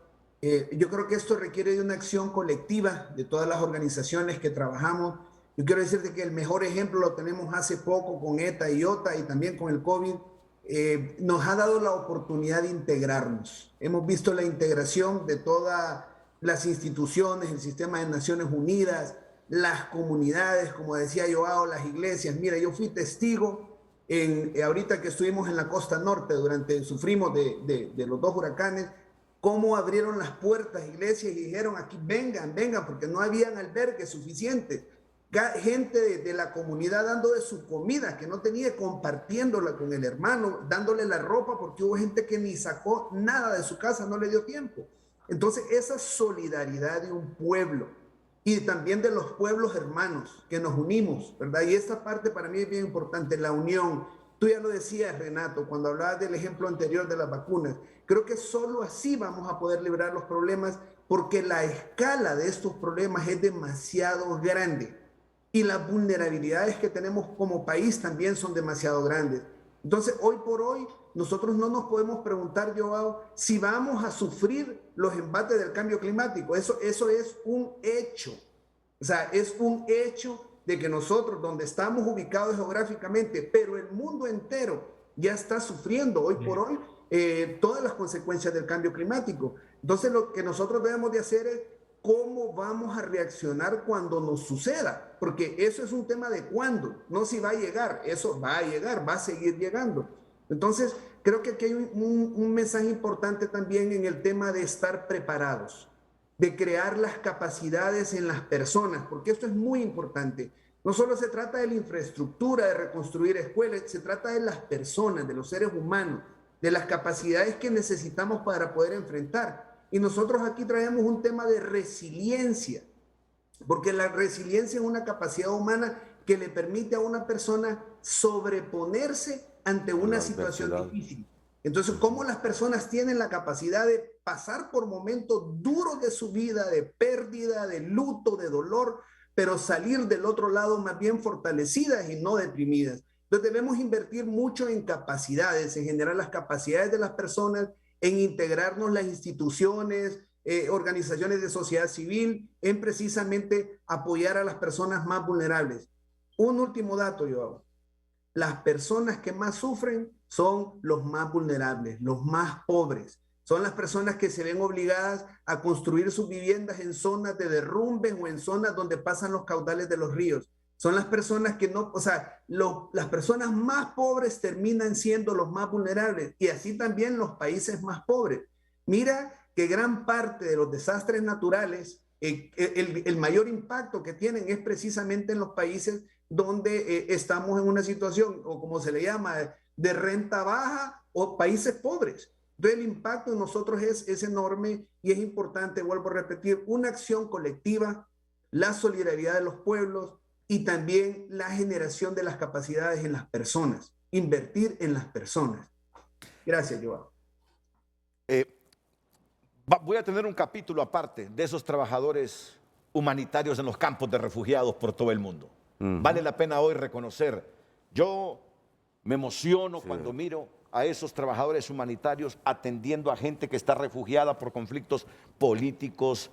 Yo creo que esto requiere de una acción colectiva de todas las organizaciones que trabajamos. Yo quiero decirte que el mejor ejemplo lo tenemos hace poco con ETA y OTA y también con el COVID. Nos ha dado la oportunidad de integrarnos. Hemos visto la integración de todas las instituciones, el sistema de Naciones Unidas, las comunidades, como decía Joao, las iglesias. Mira, yo fui testigo ahorita que estuvimos en la costa norte, sufrimos de los dos huracanes, cómo abrieron las puertas iglesias y dijeron aquí vengan, porque no habían albergues suficientes. Gente de la comunidad dando de su comida que no tenía, compartiéndola con el hermano, dándole la ropa porque hubo gente que ni sacó nada de su casa, no le dio tiempo. Entonces esa solidaridad de un pueblo y también de los pueblos hermanos que nos unimos, ¿verdad? Y esta parte para mí es bien importante, la unión. Tú ya lo decías, Renato, cuando hablabas del ejemplo anterior de las vacunas. Creo que solo así vamos a poder librar los problemas porque la escala de estos problemas es demasiado grande y las vulnerabilidades que tenemos como país también son demasiado grandes. Entonces, hoy por hoy, nosotros no nos podemos preguntar, Joao, si vamos a sufrir los embates del cambio climático. Eso es un hecho. O sea, es un hecho de que nosotros, donde estamos ubicados geográficamente, pero el mundo entero ya está sufriendo hoy por hoy todas las consecuencias del cambio climático. Entonces, lo que nosotros debemos de hacer es cómo vamos a reaccionar cuando nos suceda, porque eso es un tema de cuándo, no si va a llegar, eso va a llegar, va a seguir llegando. Entonces, creo que aquí hay un mensaje importante también en el tema de estar preparados, de crear las capacidades en las personas, porque esto es muy importante. No solo se trata de la infraestructura, de reconstruir escuelas, se trata de las personas, de los seres humanos, de las capacidades que necesitamos para poder enfrentar. Y nosotros aquí traemos un tema de resiliencia, porque la resiliencia es una capacidad humana que le permite a una persona sobreponerse ante una situación difícil. Entonces, ¿cómo las personas tienen la capacidad de pasar por momentos duros de su vida, de pérdida, de luto, de dolor, pero salir del otro lado más bien fortalecidas y no deprimidas? Entonces, debemos invertir mucho en capacidades, en generar las capacidades de las personas, en integrarnos las instituciones, organizaciones de sociedad civil, en precisamente apoyar a las personas más vulnerables. Un último dato, Joao. Las personas que más sufren son los más vulnerables, los más pobres. Son las personas que se ven obligadas a construir sus viviendas en zonas de derrumbes o en zonas donde pasan los caudales de los ríos. Son las personas que no, o sea, las personas más pobres terminan siendo los más vulnerables y así también los países más pobres. Mira que gran parte de los desastres naturales, el mayor impacto que tienen es precisamente en los países donde estamos en una situación, o como se le llama, de renta baja o países pobres. Entonces el impacto en nosotros es enorme y es importante, vuelvo a repetir, una acción colectiva, la solidaridad de los pueblos y también la generación de las capacidades en las personas, invertir en las personas. Gracias, Joao. Voy a tener un capítulo aparte de esos trabajadores humanitarios en los campos de refugiados por todo el mundo. Vale la pena hoy reconocer. Yo me emociono cuando miro a esos trabajadores humanitarios atendiendo a gente que está refugiada por conflictos políticos,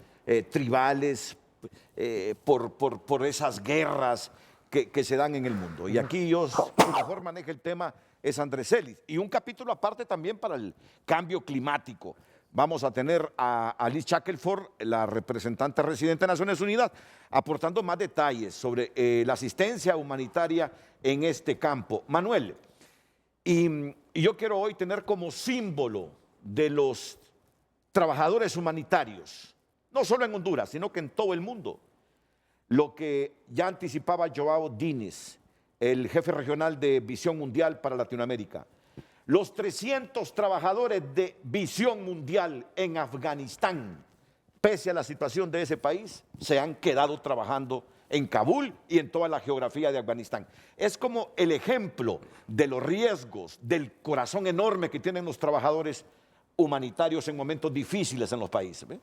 tribales, por esas guerras que se dan en el mundo. Y aquí quien mejor maneja el tema es Andrés Ellis. Y un capítulo aparte también para el cambio climático. Vamos a tener a Liz Shackelford, la representante residente de Naciones Unidas, aportando más detalles sobre la asistencia humanitaria en este campo. Manuel, y yo quiero hoy tener como símbolo de los trabajadores humanitarios, no solo en Honduras, sino que en todo el mundo, lo que ya anticipaba Joao Diniz, el jefe regional de Visión Mundial para Latinoamérica. Los 300 trabajadores de Visión Mundial en Afganistán, pese a la situación de ese país, se han quedado trabajando en Kabul y en toda la geografía de Afganistán. Es como el ejemplo de los riesgos, del corazón enorme que tienen los trabajadores humanitarios en momentos difíciles en los países. ¿Ve?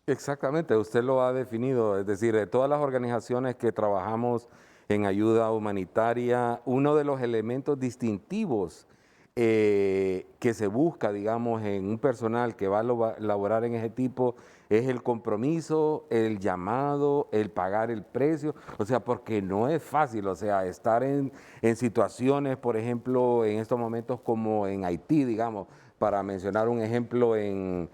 Exactamente, usted lo ha definido, es decir, de todas las organizaciones que trabajamos en ayuda humanitaria, uno de los elementos distintivos que se busca, digamos, en un personal que va a laborar en ese tipo es el compromiso, el llamado, el pagar el precio, o sea, porque no es fácil, o sea, estar en situaciones, por ejemplo, en estos momentos como en Haití, digamos, para mencionar un ejemplo en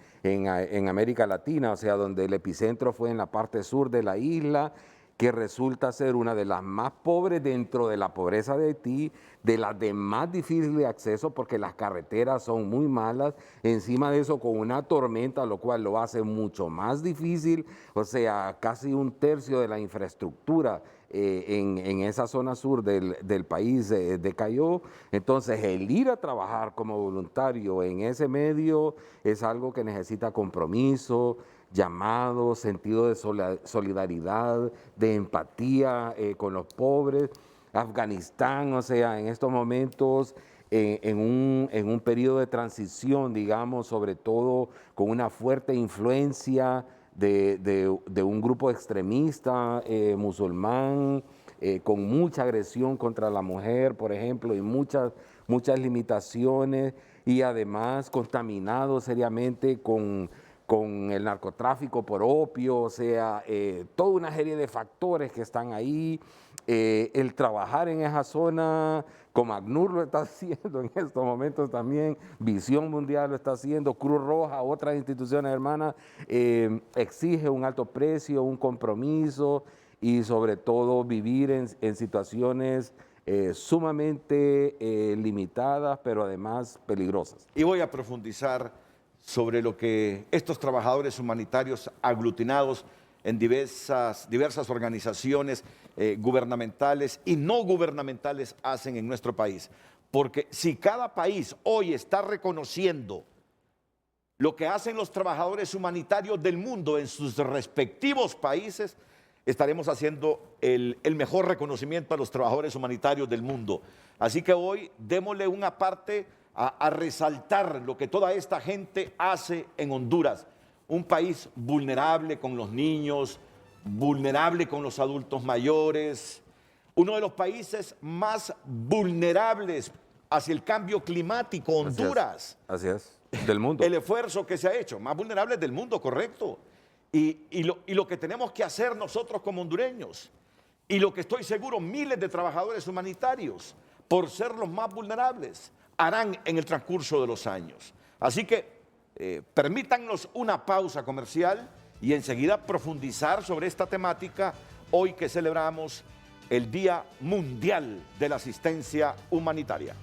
América Latina, o sea, donde el epicentro fue en la parte sur de la isla, que resulta ser una de las más pobres dentro de la pobreza de Haití, de las de más difícil de acceso porque las carreteras son muy malas, encima de eso con una tormenta, lo cual lo hace mucho más difícil, o sea, casi un tercio de la infraestructura en esa zona sur del país decayó. Entonces el ir a trabajar como voluntario en ese medio es algo que necesita compromiso, llamado, sentido de solidaridad, de empatía con los pobres. Afganistán, o sea, en estos momentos, en un periodo de transición, digamos, sobre todo con una fuerte influencia de un grupo extremista musulmán, con mucha agresión contra la mujer, por ejemplo, y muchas limitaciones, y además contaminado seriamente con el narcotráfico por opio, o sea, toda una serie de factores que están ahí. El trabajar en esa zona, como ACNUR lo está haciendo en estos momentos también, Visión Mundial lo está haciendo, Cruz Roja, otras instituciones hermanas, exige un alto precio, un compromiso y sobre todo vivir en situaciones sumamente limitadas, pero además peligrosas. Y voy a profundizar sobre lo que estos trabajadores humanitarios aglutinados en diversas organizaciones gubernamentales y no gubernamentales hacen en nuestro país. Porque si cada país hoy está reconociendo lo que hacen los trabajadores humanitarios del mundo en sus respectivos países, estaremos haciendo el mejor reconocimiento a los trabajadores humanitarios del mundo. Así que hoy démosle una parte a resaltar lo que toda esta gente hace en Honduras, un país vulnerable con los niños, vulnerable con los adultos mayores, uno de los países más vulnerables hacia el cambio climático, Honduras. Así es, del mundo. El esfuerzo que se ha hecho, más vulnerables del mundo, correcto. Y lo que tenemos que hacer nosotros como hondureños, y lo que estoy seguro miles de trabajadores humanitarios, por ser los más vulnerables, harán en el transcurso de los años. Así que permítanos una pausa comercial y enseguida profundizar sobre esta temática hoy que celebramos el Día Mundial de la Asistencia Humanitaria.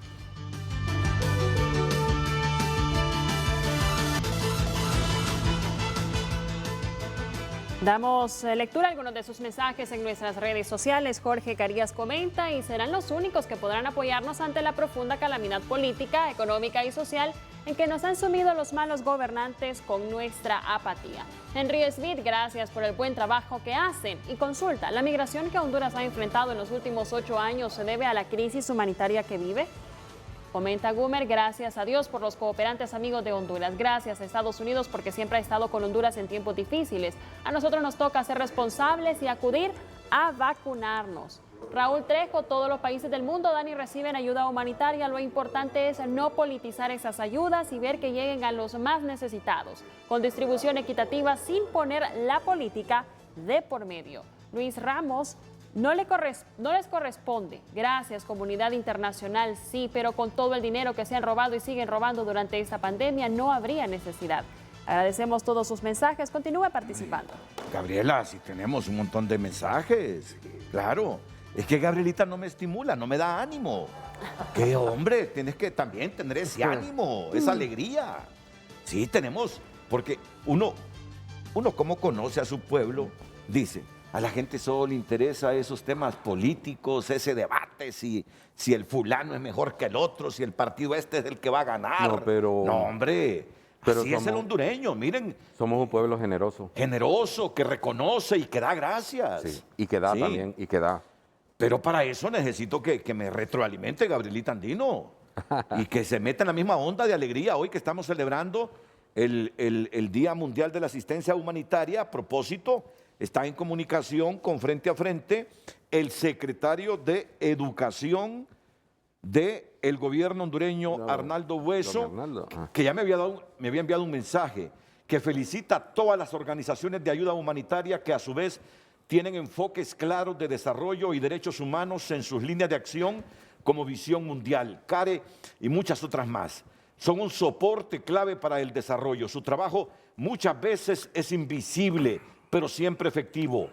Damos lectura a algunos de sus mensajes en nuestras redes sociales. Jorge Carías comenta: y serán los únicos que podrán apoyarnos ante la profunda calamidad política, económica y social en que nos han sumido los malos gobernantes con nuestra apatía. Henry Smith, gracias por el buen trabajo que hacen. Y consulta: ¿la migración que Honduras ha enfrentado en los últimos 8 años se debe a la crisis humanitaria que vive? Comenta Gumer: gracias a Dios por los cooperantes amigos de Honduras. Gracias a Estados Unidos porque siempre ha estado con Honduras en tiempos difíciles. A nosotros nos toca ser responsables y acudir a vacunarnos. Raúl Trejo: todos los países del mundo dan y reciben ayuda humanitaria. Lo importante es no politizar esas ayudas y ver que lleguen a los más necesitados, con distribución equitativa sin poner la política de por medio. Luis Ramos: no les corresponde. Gracias, comunidad internacional, sí, pero con todo el dinero que se han robado y siguen robando durante esta pandemia, no habría necesidad. Agradecemos todos sus mensajes. Continúe participando. Gabriela, si tenemos un montón de mensajes, claro. Es que Gabrielita no me estimula, no me da ánimo. ¡Qué hombre! Tienes que también tener ese ánimo, esa alegría. Sí, tenemos, porque uno como conoce a su pueblo, dice: a la gente solo le interesa esos temas políticos, ese debate, si el fulano es mejor que el otro, si el partido este es el que va a ganar. No, pero... No, hombre, pero así es el hondureño, miren. Somos un pueblo generoso. Generoso, que reconoce y que da gracias. Sí, y que da también, y que da. Pero para eso necesito que me retroalimente Gabrielita Andino y que se meta en la misma onda de alegría hoy que estamos celebrando el Día Mundial de la Asistencia Humanitaria. A propósito, está en comunicación con Frente a Frente el secretario de Educación del gobierno hondureño, Arnaldo Bueso, que ya me había enviado un mensaje que felicita a todas las organizaciones de ayuda humanitaria que a su vez tienen enfoques claros de desarrollo y derechos humanos en sus líneas de acción, como Visión Mundial, CARE y muchas otras más. Son un soporte clave para el desarrollo. Su trabajo muchas veces es invisible, pero siempre efectivo.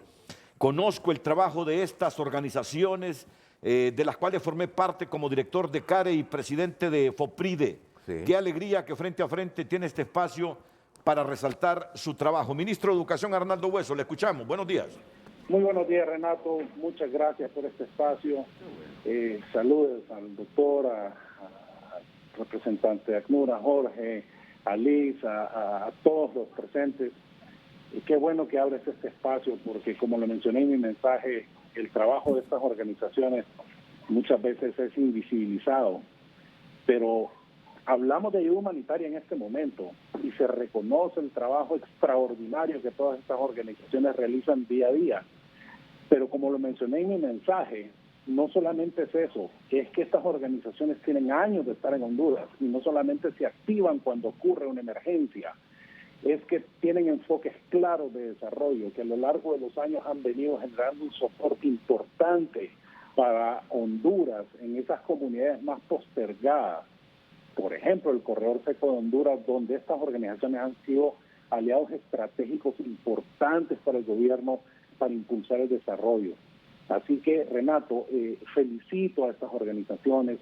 Conozco el trabajo de estas organizaciones, de las cuales formé parte como director de CARE y presidente de FOPRIDE. Sí. Qué alegría que Frente a Frente tiene este espacio para resaltar su trabajo. Ministro de Educación Arnaldo Bueso, le escuchamos. Buenos días. Muy buenos días, Renato. Muchas gracias por este espacio. Saludos al doctor, al representante de ACNUR, a Jorge, a Liz, a todos los presentes. Y qué bueno que abres este espacio porque, como lo mencioné en mi mensaje, el trabajo de estas organizaciones muchas veces es invisibilizado. Pero hablamos de ayuda humanitaria en este momento y se reconoce el trabajo extraordinario que todas estas organizaciones realizan día a día. Pero como lo mencioné en mi mensaje, no solamente es eso, es que estas organizaciones tienen años de estar en Honduras y no solamente se activan cuando ocurre una emergencia, es que tienen enfoques claros de desarrollo, que a lo largo de los años han venido generando un soporte importante para Honduras en esas comunidades más postergadas. Por ejemplo, el Corredor Seco de Honduras, donde estas organizaciones han sido aliados estratégicos importantes para el gobierno para impulsar el desarrollo. Así que, Renato, felicito a estas organizaciones,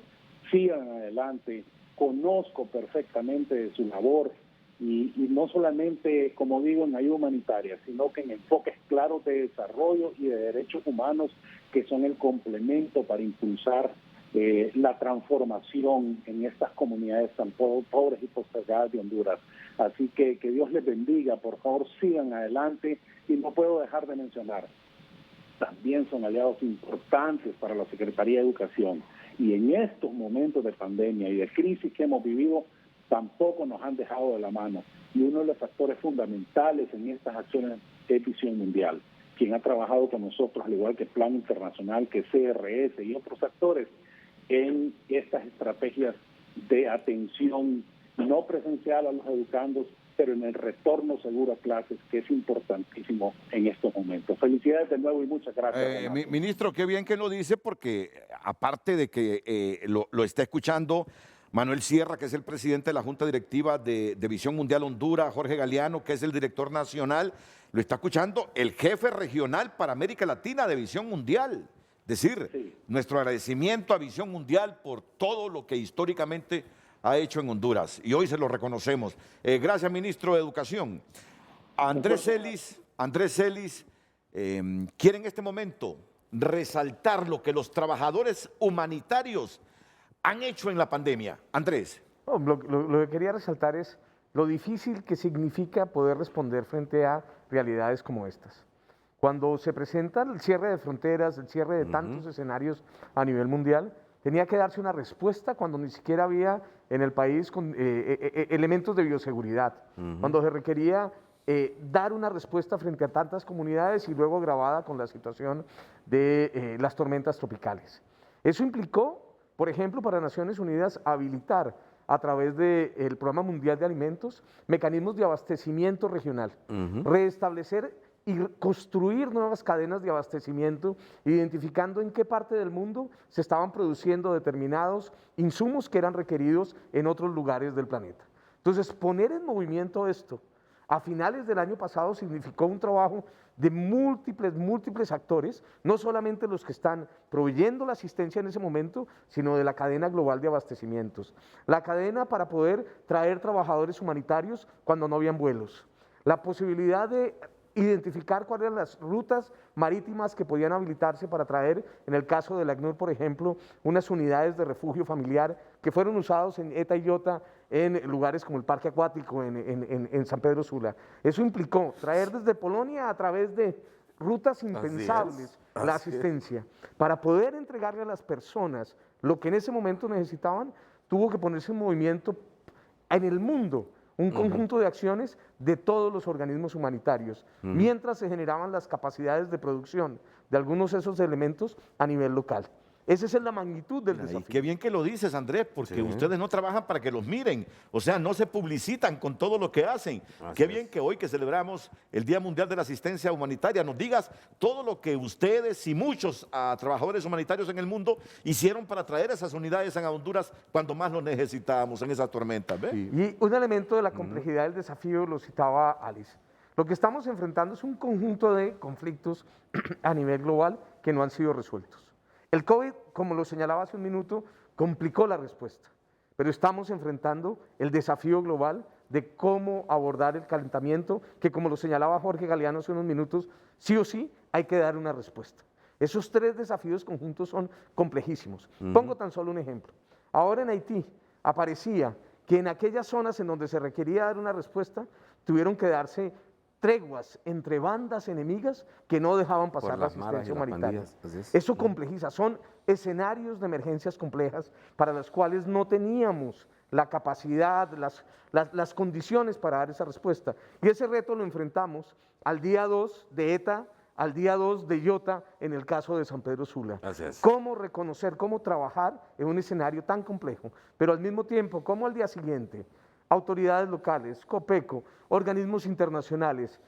sigan adelante, conozco perfectamente de su labor y no solamente, como digo, en ayuda humanitaria, sino que en enfoques claros de desarrollo y de derechos humanos que son el complemento para impulsar la transformación en estas comunidades tan pobres y postergadas de Honduras. Así que Dios les bendiga, por favor sigan adelante y no puedo dejar de mencionar, también son aliados importantes para la Secretaría de Educación y en estos momentos de pandemia y de crisis que hemos vivido tampoco nos han dejado de la mano y uno de los factores fundamentales en estas acciones es Visión Mundial, quien ha trabajado con nosotros al igual que Plan Internacional, que CRS y otros actores en estas estrategias de atención no presencial a los educandos, pero en el retorno seguro a clases, que es importantísimo en estos momentos. Felicidades de nuevo y muchas gracias. Ministro, qué bien que lo dice, porque aparte de que lo está escuchando Manuel Sierra, que es el presidente de la Junta Directiva de Visión Mundial Honduras, Jorge Galeano, que es el director nacional, lo está escuchando el jefe regional para América Latina de Visión Mundial, decir nuestro agradecimiento a Visión Mundial por todo lo que históricamente ha hecho en Honduras. Y hoy se lo reconocemos. Gracias, ministro de Educación. Andrés Celis quiere en este momento resaltar lo que los trabajadores humanitarios han hecho en la pandemia. Andrés. No, lo que quería resaltar es lo difícil que significa poder responder frente a realidades como estas. Cuando se presenta el cierre de fronteras, el cierre de tantos escenarios a nivel mundial, tenía que darse una respuesta cuando ni siquiera había en el país elementos de bioseguridad, cuando se requería dar una respuesta frente a tantas comunidades y luego agravada con la situación de las tormentas tropicales. Eso implicó, por ejemplo, para Naciones Unidas habilitar a través del Programa Mundial de Alimentos mecanismos de abastecimiento regional, restablecer y construir nuevas cadenas de abastecimiento, identificando en qué parte del mundo se estaban produciendo determinados insumos que eran requeridos en otros lugares del planeta. Entonces, poner en movimiento esto a finales del año pasado significó un trabajo de múltiples actores, no solamente los que están proveyendo la asistencia en ese momento, sino de la cadena global de abastecimientos. La cadena para poder traer trabajadores humanitarios cuando no habían vuelos. La posibilidad de identificar cuáles eran las rutas marítimas que podían habilitarse para traer, en el caso del ACNUR, por ejemplo, unas unidades de refugio familiar que fueron usados en Eta y Iota en lugares como el Parque Acuático en San Pedro Sula. Eso implicó traer desde Polonia a través de rutas impensables la asistencia. Para poder entregarle a las personas lo que en ese momento necesitaban, tuvo que ponerse en movimiento en el mundo un conjunto de acciones de todos los organismos humanitarios, mientras se generaban las capacidades de producción de algunos de esos elementos a nivel local. Esa es la magnitud del desafío. Qué bien que lo dices, Andrés, porque ustedes no trabajan para que los miren, o sea, no se publicitan con todo lo que hacen. Qué bien que hoy que celebramos el Día Mundial de la Asistencia Humanitaria, nos digas todo lo que ustedes y muchos trabajadores humanitarios en el mundo hicieron para traer esas unidades a Honduras cuando más lo necesitábamos en esas tormentas. ¿Ve? Y un elemento de la complejidad del desafío lo citaba Alice. Lo que estamos enfrentando es un conjunto de conflictos a nivel global que no han sido resueltos. El COVID, como lo señalaba hace un minuto, complicó la respuesta, pero estamos enfrentando el desafío global de cómo abordar el calentamiento, que como lo señalaba Jorge Galeano hace unos minutos, sí o sí hay que dar una respuesta. Esos tres desafíos conjuntos son complejísimos. Pongo tan solo un ejemplo. Ahora en Haití aparecía que en aquellas zonas en donde se requería dar una respuesta, tuvieron que darse treguas entre bandas enemigas que no dejaban pasar la asistencia humanitaria. Eso complejiza, son escenarios de emergencias complejas para las cuales no teníamos la capacidad, las condiciones para dar esa respuesta. Y ese reto lo enfrentamos al día 2 de ETA, al día 2 de Iota, en el caso de San Pedro Sula. Cómo reconocer, cómo trabajar en un escenario tan complejo, pero al mismo tiempo, cómo al día siguiente autoridades locales, COPECO, organismos internacionales,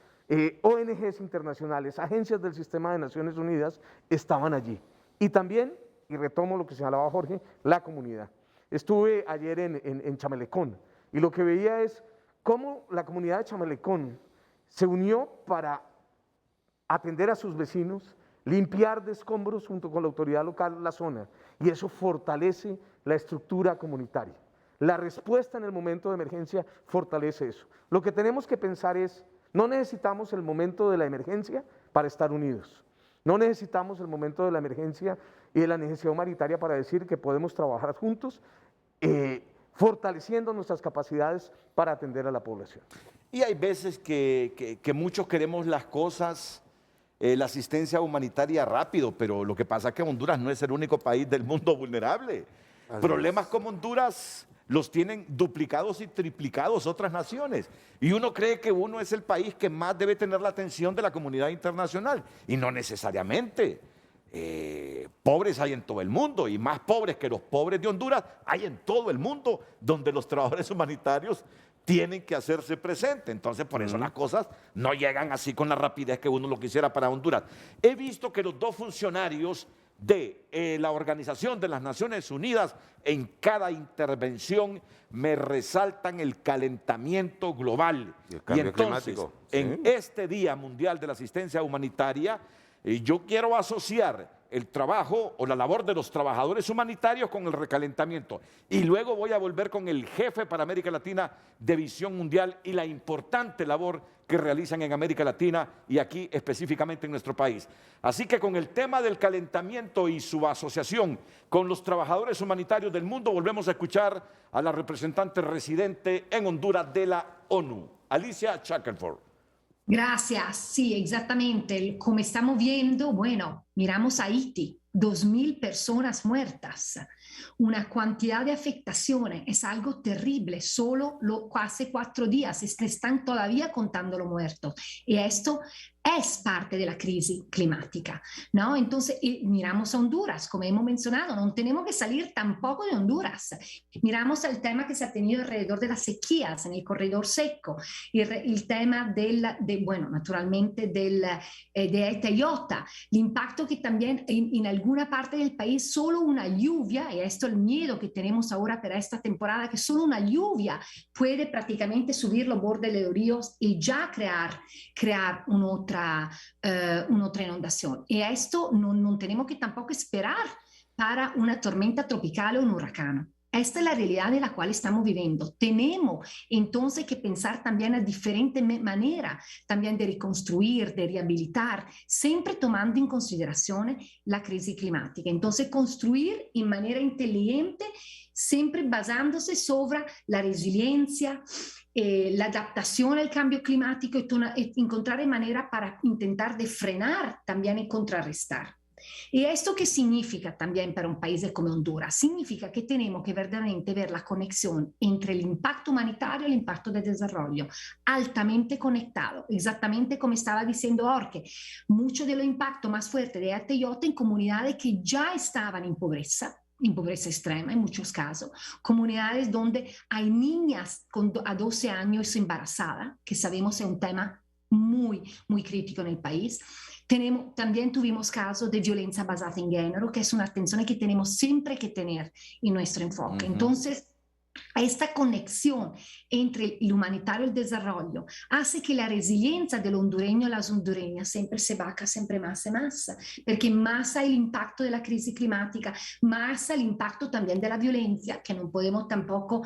ONGs internacionales, agencias del sistema de Naciones Unidas estaban allí. Y también, y retomo lo que señalaba Jorge, la comunidad. Estuve ayer en Chamelecón y lo que veía es cómo la comunidad de Chamelecón se unió para atender a sus vecinos, limpiar de escombros junto con la autoridad local la zona, y eso fortalece la estructura comunitaria. La respuesta en el momento de emergencia fortalece eso. Lo que tenemos que pensar es, no necesitamos el momento de la emergencia para estar unidos. No necesitamos el momento de la emergencia y de la necesidad humanitaria para decir que podemos trabajar juntos, fortaleciendo nuestras capacidades para atender a la población. Y hay veces que muchos queremos las cosas, la asistencia humanitaria rápido, pero lo que pasa es que Honduras no es el único país del mundo vulnerable. Problemas como Honduras los tienen duplicados y triplicados otras naciones. Y uno cree que uno es el país que más debe tener la atención de la comunidad internacional. Y no necesariamente. Pobres hay en todo el mundo, y más pobres que los pobres de Honduras hay en todo el mundo, donde los trabajadores humanitarios tienen que hacerse presentes. Entonces, por eso las cosas no llegan así con la rapidez que uno lo quisiera para Honduras. He visto que los dos funcionarios de la Organización de las Naciones Unidas en cada intervención me resaltan el calentamiento global. Y entonces, en este Día Mundial de la Asistencia Humanitaria, yo quiero asociar el trabajo o la labor de los trabajadores humanitarios con el recalentamiento. Y luego voy a volver con el jefe para América Latina de Visión Mundial y la importante labor que realizan en América Latina y aquí específicamente en nuestro país. Así que con el tema del calentamiento y su asociación con los trabajadores humanitarios del mundo, volvemos a escuchar a la representante residente en Honduras de la ONU, Alicia Shackelford. Gracias, sí, exactamente. Como estamos viendo, bueno, miramos a Haití, 2.000 personas muertas, una cantidad de afectaciones, es algo terrible, solo hace 4 días están todavía contando los muertos y esto es parte de la crisis climática, ¿no? Entonces, miramos a Honduras, como hemos mencionado, no tenemos que salir tampoco de Honduras. Miramos el tema que se ha tenido alrededor de las sequías en el corredor seco, el tema bueno, naturalmente de ETA y IOTA, el impacto que también en alguna parte del país solo una lluvia, y esto es el miedo que tenemos ahora para esta temporada, que solo una lluvia puede prácticamente subir los bordes de los ríos y ya crear un'altra inundación. Y esto no tenemos que tampoco esperar para una tormenta tropical o un huracán. Esta es la realidad de la cual estamos viviendo. Tenemos entonces que pensar también a diferentes maneras, también de reconstruir, de rehabilitar, siempre tomando en consideración la crisis climática. Entonces, construir en manera inteligente, siempre basándose sobre la resiliencia, la adaptación al cambio climático y encontrar manera para intentar de frenar también y contrarrestar. ¿Y esto qué significa también para un país como Honduras? Significa que tenemos que verdaderamente ver la conexión entre el impacto humanitario y el impacto de desarrollo, altamente conectado, exactamente como estaba diciendo Jorge. Mucho de los impactos más fuertes de ETA y IOTA en comunidades que ya estaban en pobreza extrema en muchos casos, comunidades donde hay niñas a 12 años embarazadas, que sabemos es un tema muy, muy crítico en el país. También tuvimos casos de violencia basada en género, que es una atención que tenemos siempre que tener en nuestro enfoque. Entonces, esta conexión entre el humanitario y el desarrollo hace que la resiliencia del hondureño y las hondureñas siempre se baja siempre más y más, porque más hay el impacto de la crisis climática, más el impacto también de la violencia, que no podemos tampoco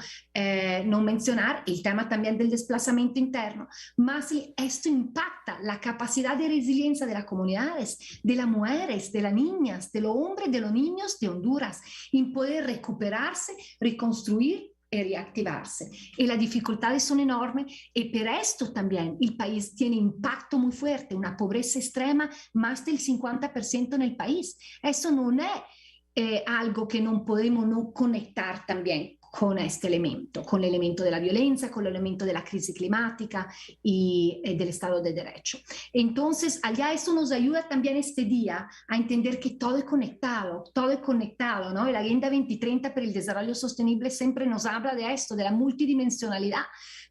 no mencionar, el tema también del desplazamiento interno, más esto impacta la capacidad de resiliencia de las comunidades, de las mujeres, de las niñas, de los hombres, de los niños de Honduras, en poder recuperarse, reconstruir y reactivarse. Y las dificultades son enormes y por esto también el país tiene impacto muy fuerte, una pobreza extrema, más del 50% en el país. Eso no es algo que no podemos no conectar también con este elemento, con el elemento de la violencia, con el elemento de la crisis climática y del Estado de Derecho. Entonces, allá eso nos ayuda también este día a entender que todo es conectado, ¿no? Y la Agenda 2030 para el Desarrollo Sostenible siempre nos habla de esto, de la multidimensionalidad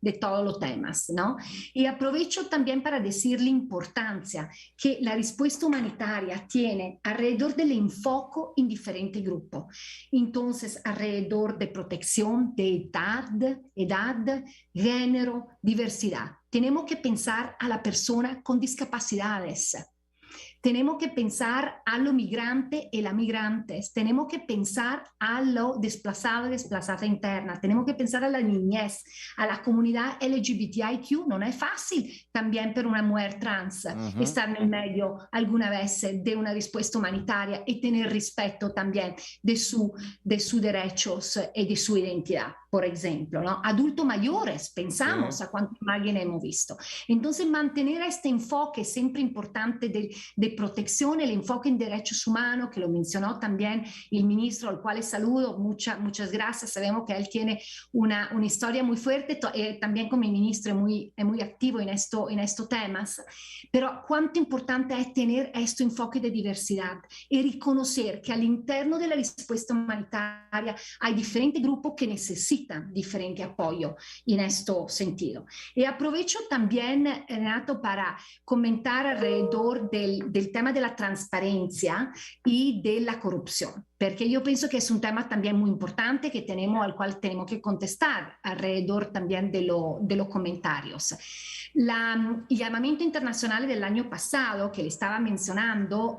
de todos los temas, ¿no? Y aprovecho también para decir la importancia que la respuesta humanitaria tiene alrededor del enfoque en diferentes grupos. Entonces, alrededor de protección de edad, género, diversidad. Tenemos que pensar a la persona con discapacidades. Tenemos que pensar a los migrantes y las migrantes, tenemos que pensar a los desplazados y desplazadas internas, tenemos que pensar a la niñez, a la comunidad LGBTIQ. No es fácil también para una mujer trans estar en el medio alguna vez de una respuesta humanitaria y tener respeto también de sus derechos y de su identidad, por ejemplo, ¿no? Adultos mayores, pensamos a cuánta imagen hemos visto. Entonces, mantener este enfoque siempre importante de protección, el enfoque en derechos humanos, que lo mencionó también el ministro, al cual saludo, muchas gracias. Sabemos que él tiene una historia muy fuerte, también como ministro es muy activo en estos temas, pero cuánto importante es tener este enfoque de diversidad y reconocer que al interno de la respuesta humanitaria hay diferentes grupos que necesitan diferente apoyo en este sentido. Y aprovecho también, Renato, para comentar alrededor del tema de la transparencia y de la corrupción. porque yo pienso que es un tema también muy importante que tenemos, al cual tenemos que contestar alrededor también de los comentarios. El llamamiento internacional del año pasado, que le estaba mencionando,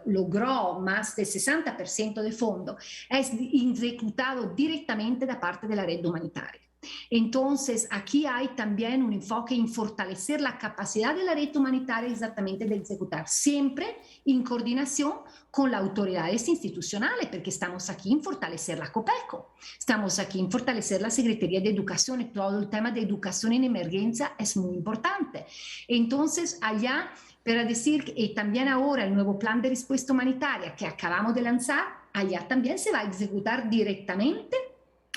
logró más del 60% de fondo, es ejecutado directamente da parte de la red humanitaria. Entonces, aquí hay también un enfoque en fortalecer la capacidad de la red humanitaria exactamente de ejecutar, siempre en coordinación con las autoridades institucionales, porque estamos aquí en fortalecer la COPECO, estamos aquí en fortalecer la Secretaría de Educación, y todo el tema de educación en emergencia es muy importante. Entonces, allá, para decir que también ahora el nuevo plan de respuesta humanitaria que acabamos de lanzar, allá también se va a ejecutar directamente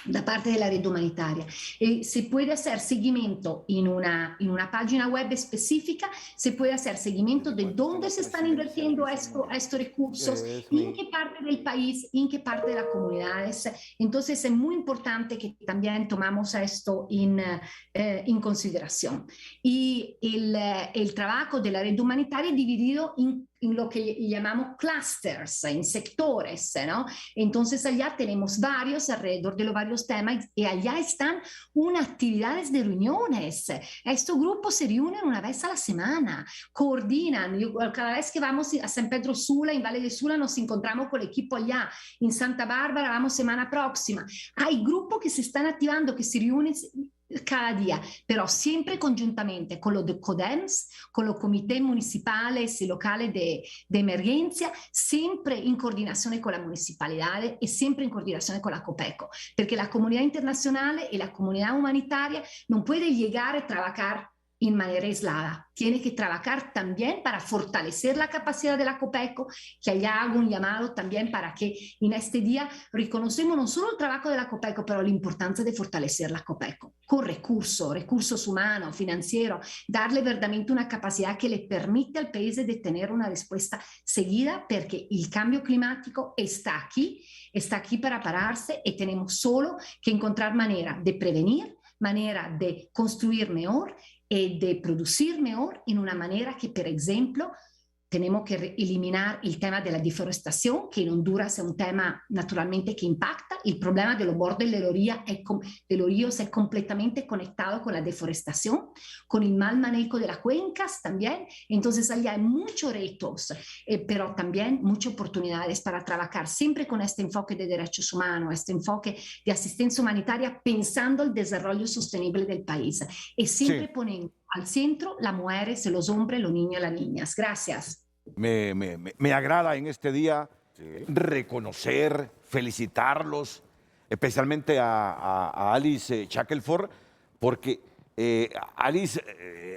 da parte della rete umanitaria, e se puede hacer seguimiento en una página web específica, se puede hacer seguimiento de dónde se están invirtiendo estos recursos, en qué parte del país, en qué parte de las comunidades. Entonces es muy importante que también tomamos esto en consideración. Y el trabajo de la red humanitaria es dividido en lo que llamamos clusters, en sectores, ¿no? Entonces allá tenemos varios alrededor de los varios temas y allá están unas actividades de reuniones. Estos grupos se reúnen una vez a la semana, coordinan. Cada vez que vamos a San Pedro Sula, en Valle de Sula, nos encontramos con el equipo allá. En Santa Bárbara vamos semana próxima. Hay grupos que se están activando, que se reúnen cada día, pero siempre conjuntamente con los CODEMS, con los comités municipales y locales de emergencia, siempre en coordinación con las municipalidades y siempre en coordinación con la COPECO, porque la comunidad internacional y la comunidad humanitaria no puede llegar a trabajar en manera aislada. Tiene que trabajar también para fortalecer la capacidad de la COPECO, que allá hago un llamado también para que en este día reconocemos no solo el trabajo de la COPECO, pero la importancia de fortalecer la COPECO con recursos humanos, financieros, darle verdaderamente una capacidad que le permite al país de tener una respuesta seguida, porque el cambio climático está aquí para pararse y tenemos solo que encontrar manera de prevenir, manera de construir mejor y de producir mejor en una manera que, por ejemplo, tenemos que eliminar el tema de la deforestación, que en Honduras es un tema naturalmente que impacta. El problema de los bordes de los ríos es completamente conectado con la deforestación, con el mal manejo de las cuencas también. Entonces, allá hay muchos retos, pero también muchas oportunidades para trabajar siempre con este enfoque de derechos humanos, este enfoque de asistencia humanitaria, pensando el desarrollo sostenible del país y siempre poniendo al centro las mujeres, los hombres, los niños y las niñas. Gracias. Me agrada en este día reconocer, felicitarlos, especialmente a Alice Shackelford, porque Alice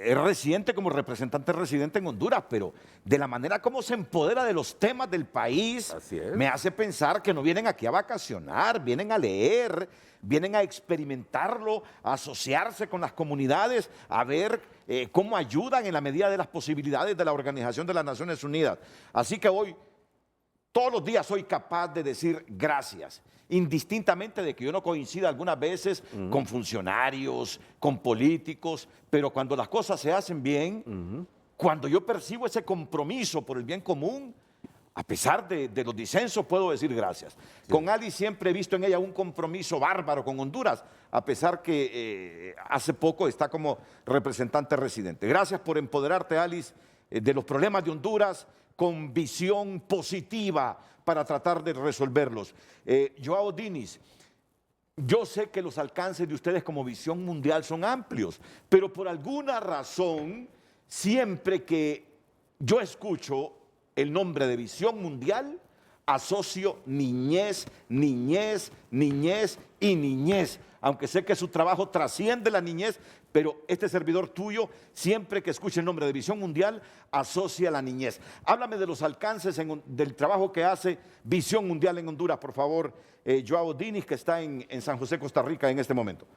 es residente como representante residente en Honduras, pero de la manera como se empodera de los temas del país, me hace pensar que no vienen aquí a vacacionar, vienen a leer, vienen a experimentarlo, a asociarse con las comunidades, a ver cómo ayudan en la medida de las posibilidades de la Organización de las Naciones Unidas. Así que hoy, todos los días soy capaz de decir gracias, indistintamente de que yo no coincida algunas veces con funcionarios, con políticos, pero cuando las cosas se hacen bien, cuando yo percibo ese compromiso por el bien común, a pesar de los disensos, puedo decir gracias. Con Alice siempre he visto en ella un compromiso bárbaro con Honduras, a pesar que hace poco está como representante residente. Gracias por empoderarte, Alice, de los problemas de Honduras con visión positiva para tratar de resolverlos. Joao Diniz, yo sé que los alcances de ustedes como Visión Mundial son amplios, pero por alguna razón, siempre que yo escucho el nombre de Visión Mundial, asocio niñez, niñez, niñez y niñez, aunque sé que su trabajo trasciende la niñez, pero este servidor tuyo, siempre que escuche el nombre de Visión Mundial, asocia la niñez. Háblame de los alcances del trabajo que hace Visión Mundial en Honduras, por favor, Joao Diniz, que está en San José, Costa Rica, en este momento.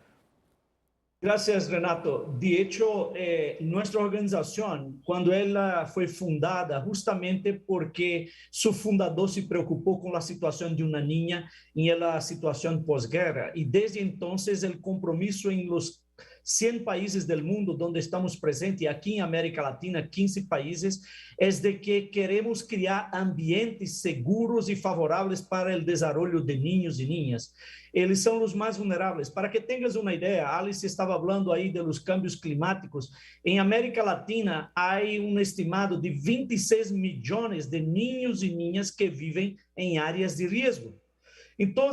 Gracias, Renato. De hecho, nuestra organización, cuando ella fue fundada, justamente porque su fundador se preocupó con la situación de una niña en la situación posguerra, y desde entonces el compromiso en los 100 países del mundo donde estamos presentes, y aquí en América Latina, 15 países, es de que queremos crear ambientes seguros y favorables para el desarrollo de niños y niñas. Eles são os mais vulneráveis. Para que tenhas uma ideia, Alice estava falando aí dos cambios climáticos. Em América Latina, há estimado de 26 milhões de niños e niñas que vivem em áreas de risco. Então,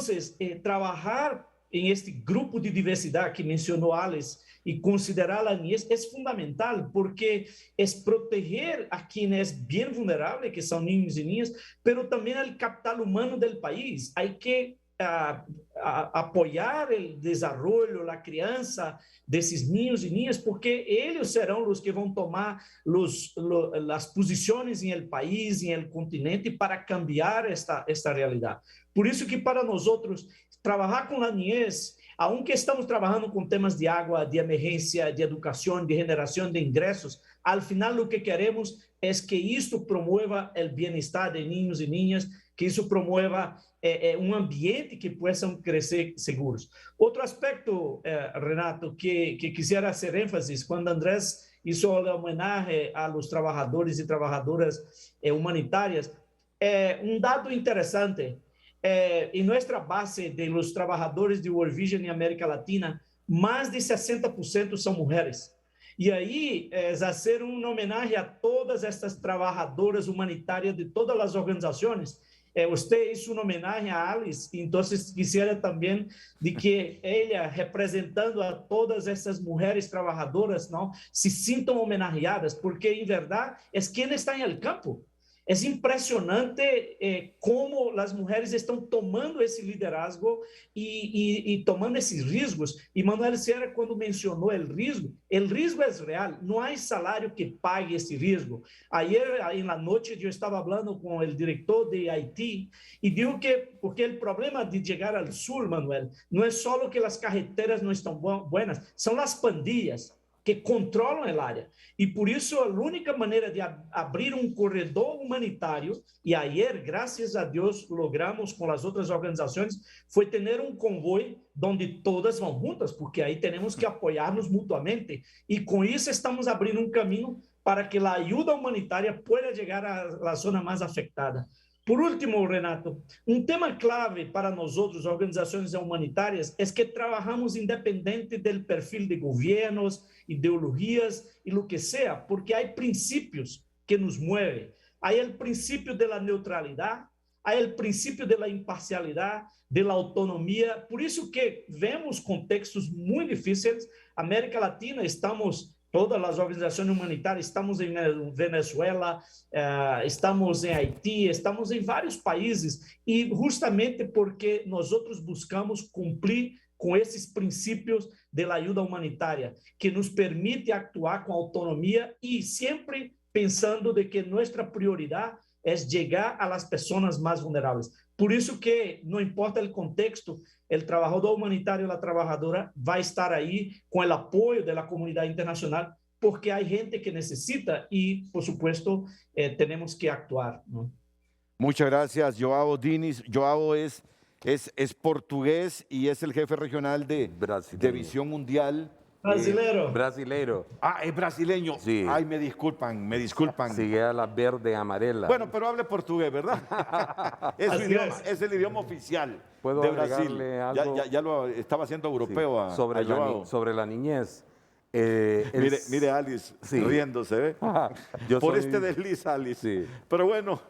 trabalhar em este grupo de diversidade que mencionou Alice e considerar a niñez é fundamental, porque é proteger a quem é bem vulnerável, que são niños e niñas, mas também o capital humano do país. Há que apoiar o desenvolvimento, a criança desses niños e niñas, porque eles serão os que vão tomar as posições em el país, em el continente, para cambiar esta realidade. Por isso que para nós trabalhar com a niñez, aunque estamos trabalhando com temas de água, de emergência, de educação, de generação de ingressos, al final o que queremos é que isto promueva o bem-estar de niños e niñas, que isso promueva um ambiente que possam crescer seguros. Outro aspecto, Renato, que quisiera hacer énfasis, quando Andrés hizo a homenagem a los trabajadores e trabajadoras humanitarias, dado interessante, em nossa base de los trabajadores de World Vision em América Latina, mais de 60% são mulheres. E aí, fazer uma homenagem a todas estas trabalhadoras humanitárias de todas as organizações. Você hizo uma homenagem a Alice, então quisiera também de que ela, representando a todas essas mulheres trabalhadoras, não, se sintam homenageadas, porque, em verdade, é quem está em el campo. É impressionante como as mulheres estão tomando esse liderazgo e tomando esses riscos. E Manuel Sierra, quando mencionou o risco é real. Não há salário que pague esse risco. Ayer, na noite, eu estava falando com o diretor de Haití e digo que, porque o problema de chegar ao sul, Manuel, não é só que as carreteras não estão boas, são as pandilhas que controlam a área. E por isso, a única maneira de abrir um corredor humanitário, e ayer, graças a Deus, logramos com as outras organizações, foi ter um convoio onde todas vão juntas, porque aí temos que apoiar-nos mutuamente. E com isso, estamos abrindo um caminho para que a ajuda humanitária possa chegar à zona mais afetada. Por último, Renato, um tema clave para nós outros, organizações humanitárias, é que trabalhamos independente do perfil de governos, ideologias e o que seja, porque há princípios que nos movem. Há o princípio da neutralidade, há o princípio da imparcialidade, da autonomia. Por isso que vemos contextos muito difíceis. América Latina, todas as organizações humanitárias, estamos em Venezuela, estamos em Haiti, estamos em vários países, e justamente porque nós outros buscamos cumprir com esses princípios da ajuda humanitária, que nos permite actuar com autonomia e sempre pensando de que nossa prioridade é chegar às pessoas mais vulneráveis. Por isso que, não importa o contexto, o trabalhador humanitário, a trabalhadora, vai estar aí com o apoio da comunidade internacional, porque há gente que necessita e, por supuesto, temos que actuar, ¿no? Muchas gracias, Joao Diniz. Joao es portugués y es el jefe regional de Visión Mundial. Brasileiro. Ah, es brasileño. Sí. Ay, me disculpan. Sigue a la verde amarela. Bueno, pero hable portugués, ¿verdad? Es el idioma oficial de Brasil. Algo ya lo estaba haciendo europeo sí. sobre la niñez. Mire Alice riéndose, ¿ve? Este desliz, Alice. Sí. Pero bueno.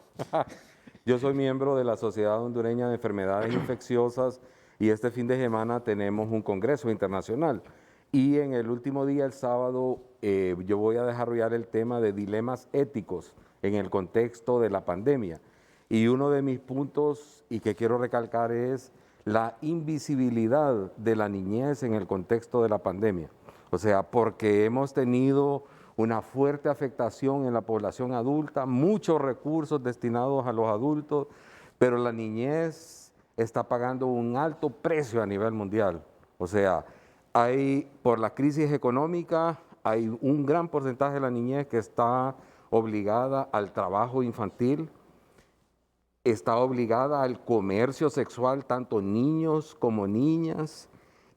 Yo soy miembro de la Sociedad Hondureña de Enfermedades Infecciosas y este fin de semana tenemos un congreso internacional. Y en el último día, el sábado, yo voy a desarrollar el tema de dilemas éticos en el contexto de la pandemia. Y uno de mis puntos y que quiero recalcar es la invisibilidad de la niñez en el contexto de la pandemia. O sea, porque hemos tenido una fuerte afectación en la población adulta, muchos recursos destinados a los adultos, pero la niñez está pagando un alto precio a nivel mundial. O sea, por la crisis económica, hay un gran porcentaje de la niñez que está obligada al trabajo infantil, está obligada al comercio sexual, tanto niños como niñas,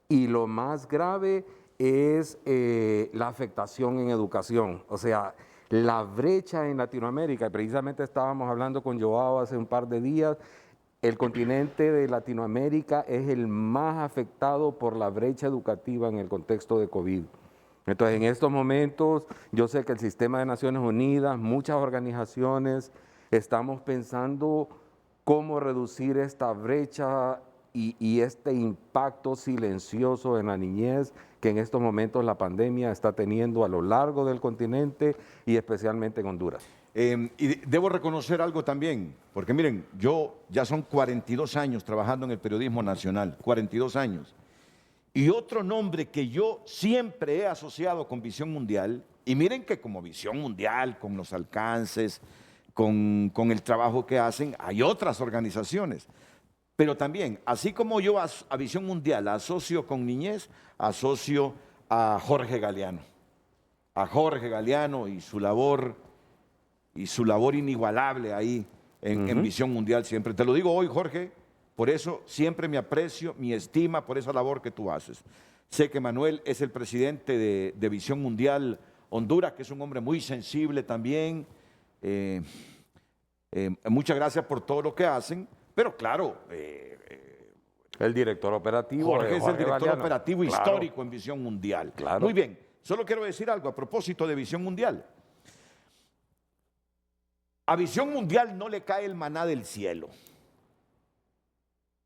y lo más grave es la afectación en educación. O sea, la brecha en Latinoamérica, y precisamente estábamos hablando con Joao hace un par de días, el continente de Latinoamérica es el más afectado por la brecha educativa en el contexto de COVID. Entonces, en estos momentos, yo sé que el Sistema de Naciones Unidas, muchas organizaciones, estamos pensando cómo reducir esta brecha y este impacto silencioso en la niñez que en estos momentos la pandemia está teniendo a lo largo del continente y especialmente en Honduras. Y debo reconocer algo también, porque miren, yo ya son 42 años trabajando en el periodismo nacional, 42 años. Y otro nombre que yo siempre he asociado con Visión Mundial, y miren que como Visión Mundial, con los alcances, con el trabajo que hacen, hay otras organizaciones. Pero también, así como yo a Visión Mundial asocio con niñez, asocio a Jorge Galeano y su labor inigualable ahí en Visión Mundial siempre. Te lo digo hoy, Jorge, por eso siempre me aprecio, mi estima por esa labor que tú haces. Sé que Manuel es el presidente de Visión Mundial Honduras, que es un hombre muy sensible también. Muchas gracias por todo lo que hacen, pero claro... el director operativo. Jorge es el director Galeano. operativo histórico en Visión Mundial. Claro. Muy bien, solo quiero decir algo a propósito de Visión Mundial. A Visión Mundial no le cae el maná del cielo.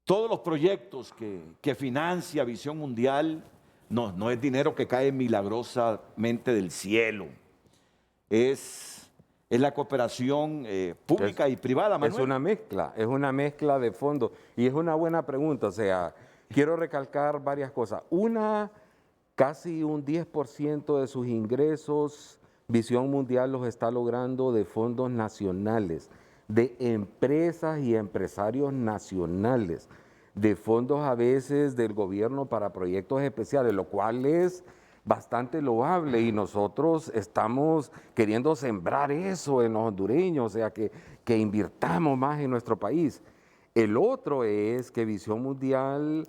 Todos los proyectos que financia Visión Mundial no es dinero que cae milagrosamente del cielo. Es la cooperación pública y privada, Manuel. Es una mezcla de fondos. Y es una buena pregunta, o sea, quiero recalcar varias cosas. Una, casi un 10% de sus ingresos, Visión Mundial los está logrando de fondos nacionales, de empresas y empresarios nacionales, de fondos a veces del gobierno para proyectos especiales, lo cual es bastante loable y nosotros estamos queriendo sembrar eso en los hondureños, o sea, que invirtamos más en nuestro país. El otro es que Visión Mundial,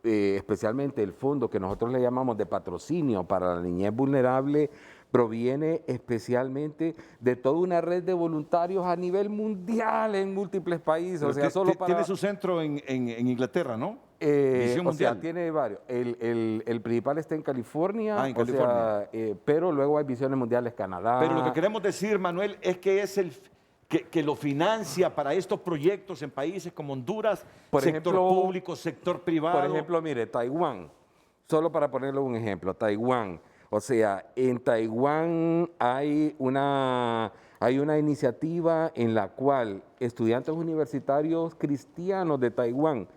especialmente el fondo que nosotros le llamamos de patrocinio para la niñez vulnerable, proviene especialmente de toda una red de voluntarios a nivel mundial en múltiples países. O sea, tiene su centro en Inglaterra, ¿no? Visión Mundial. Sea, tiene varios. El principal está en California, California. Pero luego hay Visiones Mundiales Canadá. Pero lo que queremos decir, Manuel, es que es que lo financia para estos proyectos en países como Honduras, por sector ejemplo, público, sector privado. Por ejemplo, mire, Taiwán, solo para ponerle un ejemplo, Taiwán. O sea, en Taiwán hay una iniciativa en la cual estudiantes universitarios cristianos de Taiwán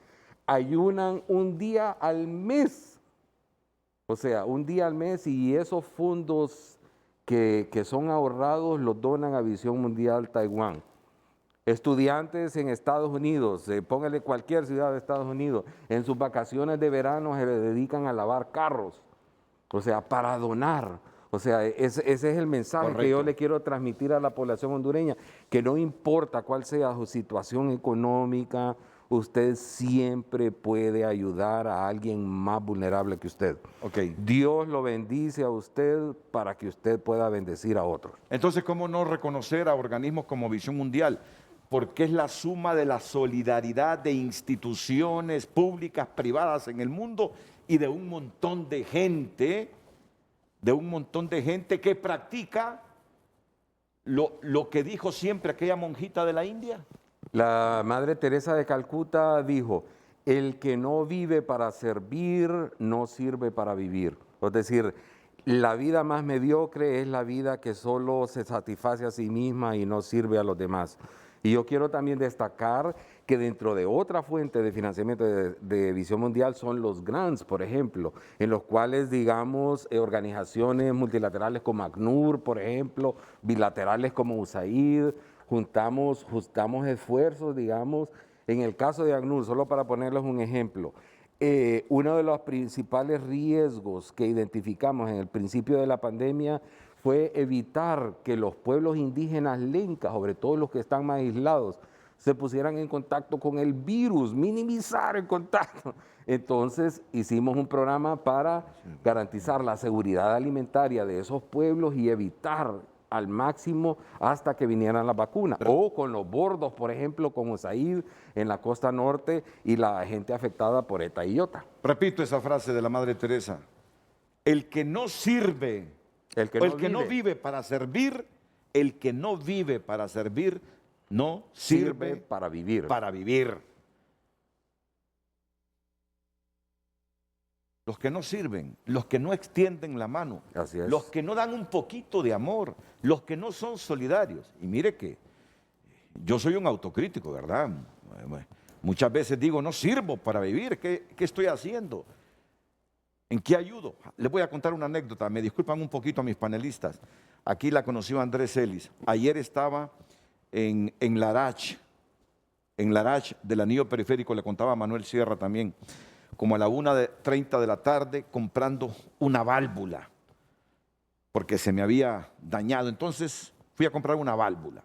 ayunan un día al mes. O sea, un día al mes, y esos fondos que son ahorrados los donan a Visión Mundial Taiwán. Estudiantes en Estados Unidos, póngale cualquier ciudad de Estados Unidos, en sus vacaciones de verano se le dedican a lavar carros. O sea, para donar. O sea, ese es el mensaje Correcto. Que yo le quiero transmitir a la población hondureña, que no importa cuál sea su situación económica, usted siempre puede ayudar a alguien más vulnerable que usted. Okay. Dios lo bendice a usted para que usted pueda bendecir a otros. Entonces, ¿cómo no reconocer a organismos como Visión Mundial? Porque es la suma de la solidaridad de instituciones públicas, privadas en el mundo y de un montón de gente que practica lo que dijo siempre aquella monjita de la India. La Madre Teresa de Calcuta dijo, el que no vive para servir, no sirve para vivir. Es decir, la vida más mediocre es la vida que solo se satisface a sí misma y no sirve a los demás. Y yo quiero también destacar que dentro de otra fuente de financiamiento de Visión Mundial son los grants, por ejemplo, en los cuales, digamos, organizaciones multilaterales como ACNUR, por ejemplo, bilaterales como USAID, juntamos esfuerzos, digamos. En el caso de ACNUR, solo para ponerles un ejemplo, uno de los principales riesgos que identificamos en el principio de la pandemia fue evitar que los pueblos indígenas lencas, sobre todo los que están más aislados, se pusieran en contacto con el virus, minimizar el contacto. Entonces hicimos un programa para garantizar la seguridad alimentaria de esos pueblos y evitar al máximo hasta que vinieran las vacunas. O con los bordos, por ejemplo, como Said en la costa norte y la gente afectada por ETA y IOTA. Repito esa frase de la Madre Teresa. El que no sirve, el que no vive para servir, el que no vive para servir, no sirve para vivir. Para vivir. Los que no sirven, los que no extienden la mano, Así es. los que no dan un poquito de amor, los que no son solidarios. Y mire que yo soy un autocrítico, ¿verdad? Muchas veces digo, no sirvo para vivir, ¿qué estoy haciendo? ¿En qué ayudo? Les voy a contar una anécdota, me disculpan un poquito a mis panelistas. Aquí la conoció Andrés Celis. Ayer estaba en Larach del anillo periférico, le contaba a Manuel Sierra también, como a la 1:30 de la tarde, comprando una válvula, porque se me había dañado. Entonces fui a comprar una válvula.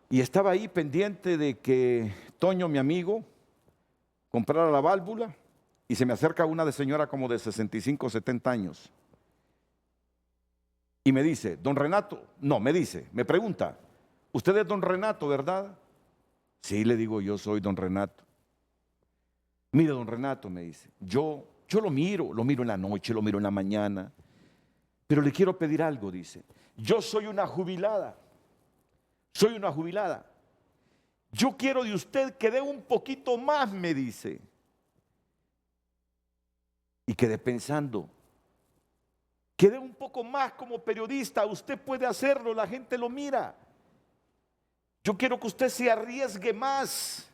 Y estaba ahí pendiente de que Toño, mi amigo, comprara la válvula, y se me acerca una señora como de 65, 70 años. Y me dice, don Renato, me pregunta, ¿usted es don Renato, verdad? Sí, le digo, yo soy don Renato. Mire, don Renato, me dice, yo lo miro en la noche, lo miro en la mañana, pero le quiero pedir algo, dice. Yo soy una jubilada. Yo quiero de usted que dé un poquito más, me dice. Y quedé pensando, que dé un poco más como periodista, usted puede hacerlo, la gente lo mira. Yo quiero que usted se arriesgue más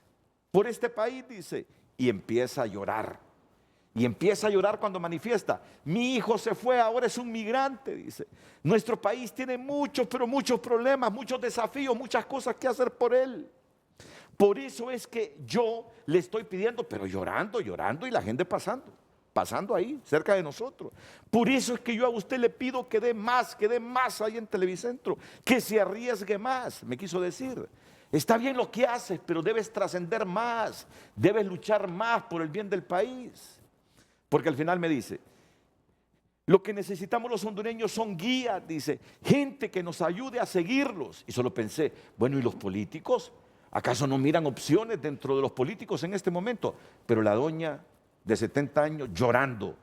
por este país, dice. Y empieza a llorar. Y empieza a llorar cuando manifiesta. Mi hijo se fue, ahora es un migrante, dice. Nuestro país tiene muchos, pero muchos problemas, muchos desafíos, muchas cosas que hacer por él. Por eso es que yo le estoy pidiendo, pero llorando, y la gente pasando ahí, cerca de nosotros. Por eso es que yo a usted le pido que dé más ahí en Televicentro, que se arriesgue más, me quiso decir. Está bien lo que haces, pero debes trascender más, debes luchar más por el bien del país. Porque al final me dice, lo que necesitamos los hondureños son guías, dice, gente que nos ayude a seguirlos. Y solo pensé, bueno, ¿y los políticos? ¿Acaso no miran opciones dentro de los políticos en este momento? Pero la doña de 70 años llorando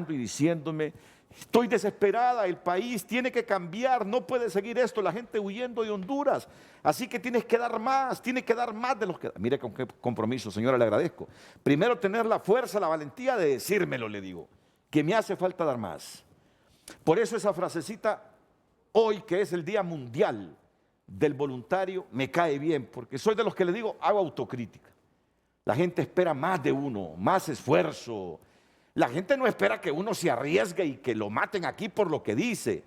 y diciéndome, estoy desesperada, el país tiene que cambiar, no puede seguir esto, la gente huyendo de Honduras, así que tienes que dar más de los que da. Mire con qué compromiso, señora, le agradezco. Primero tener la fuerza, la valentía de decírmelo, le digo, que me hace falta dar más. Por eso esa frasecita, hoy que es el Día Mundial del Voluntario, me cae bien, porque soy de los que le digo, hago autocrítica. La gente espera más de uno, más esfuerzo. La gente no espera que uno se arriesgue y que lo maten aquí por lo que dice,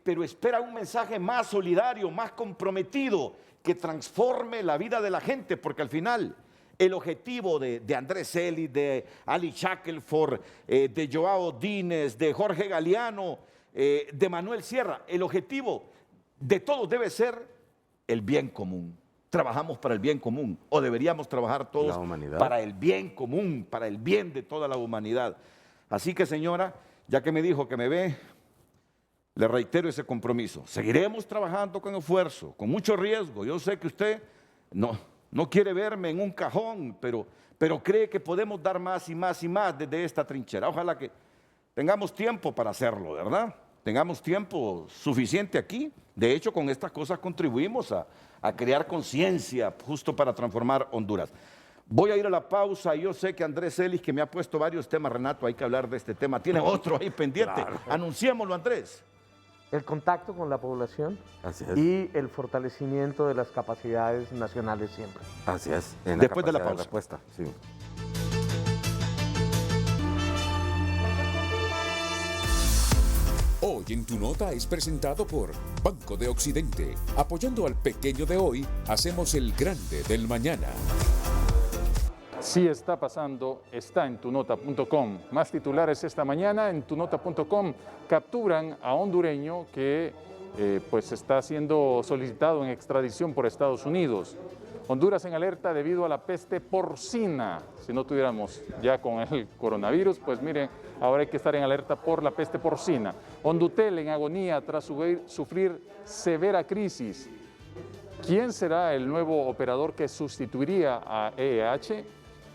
pero espera un mensaje más solidario, más comprometido, que transforme la vida de la gente, porque al final el objetivo de Andrés Celis, de Ali Shackelford, de Joao Dínez, de Jorge Galeano, de Manuel Sierra, el objetivo de todos debe ser el bien común. Trabajamos para el bien común, o deberíamos trabajar todos para el bien común, para el bien de toda la humanidad. Así que, señora, ya que me dijo que me ve, le reitero ese compromiso. Seguiremos trabajando con esfuerzo, con mucho riesgo. Yo sé que usted no quiere verme en un cajón, pero cree que podemos dar más y más y más desde esta trinchera. Ojalá que tengamos tiempo para hacerlo, ¿verdad? Tengamos tiempo suficiente aquí. De hecho, con estas cosas contribuimos a crear conciencia justo para transformar Honduras. Voy a ir a la pausa. Yo sé que Andrés Celis, que me ha puesto varios temas, Renato, hay que hablar de este tema. Tiene otro ahí pendiente. Claro. Anunciémoslo, Andrés. El contacto con la población. Así es. Y el fortalecimiento de las capacidades nacionales siempre. Así es. Después de la pausa. Respuesta, sí. Hoy en Tu Nota es presentado por Banco de Occidente. Apoyando al pequeño de hoy, hacemos el grande del mañana. Sí está pasando, está en tunota.com. Más titulares esta mañana en tunota.com. Capturan a hondureño que pues está siendo solicitado en extradición por Estados Unidos. Honduras en alerta debido a la peste porcina. Si no tuviéramos ya con el coronavirus, pues miren, ahora hay que estar en alerta por la peste porcina. Hondutel en agonía tras sufrir severa crisis. ¿Quién será el nuevo operador que sustituiría a EEH?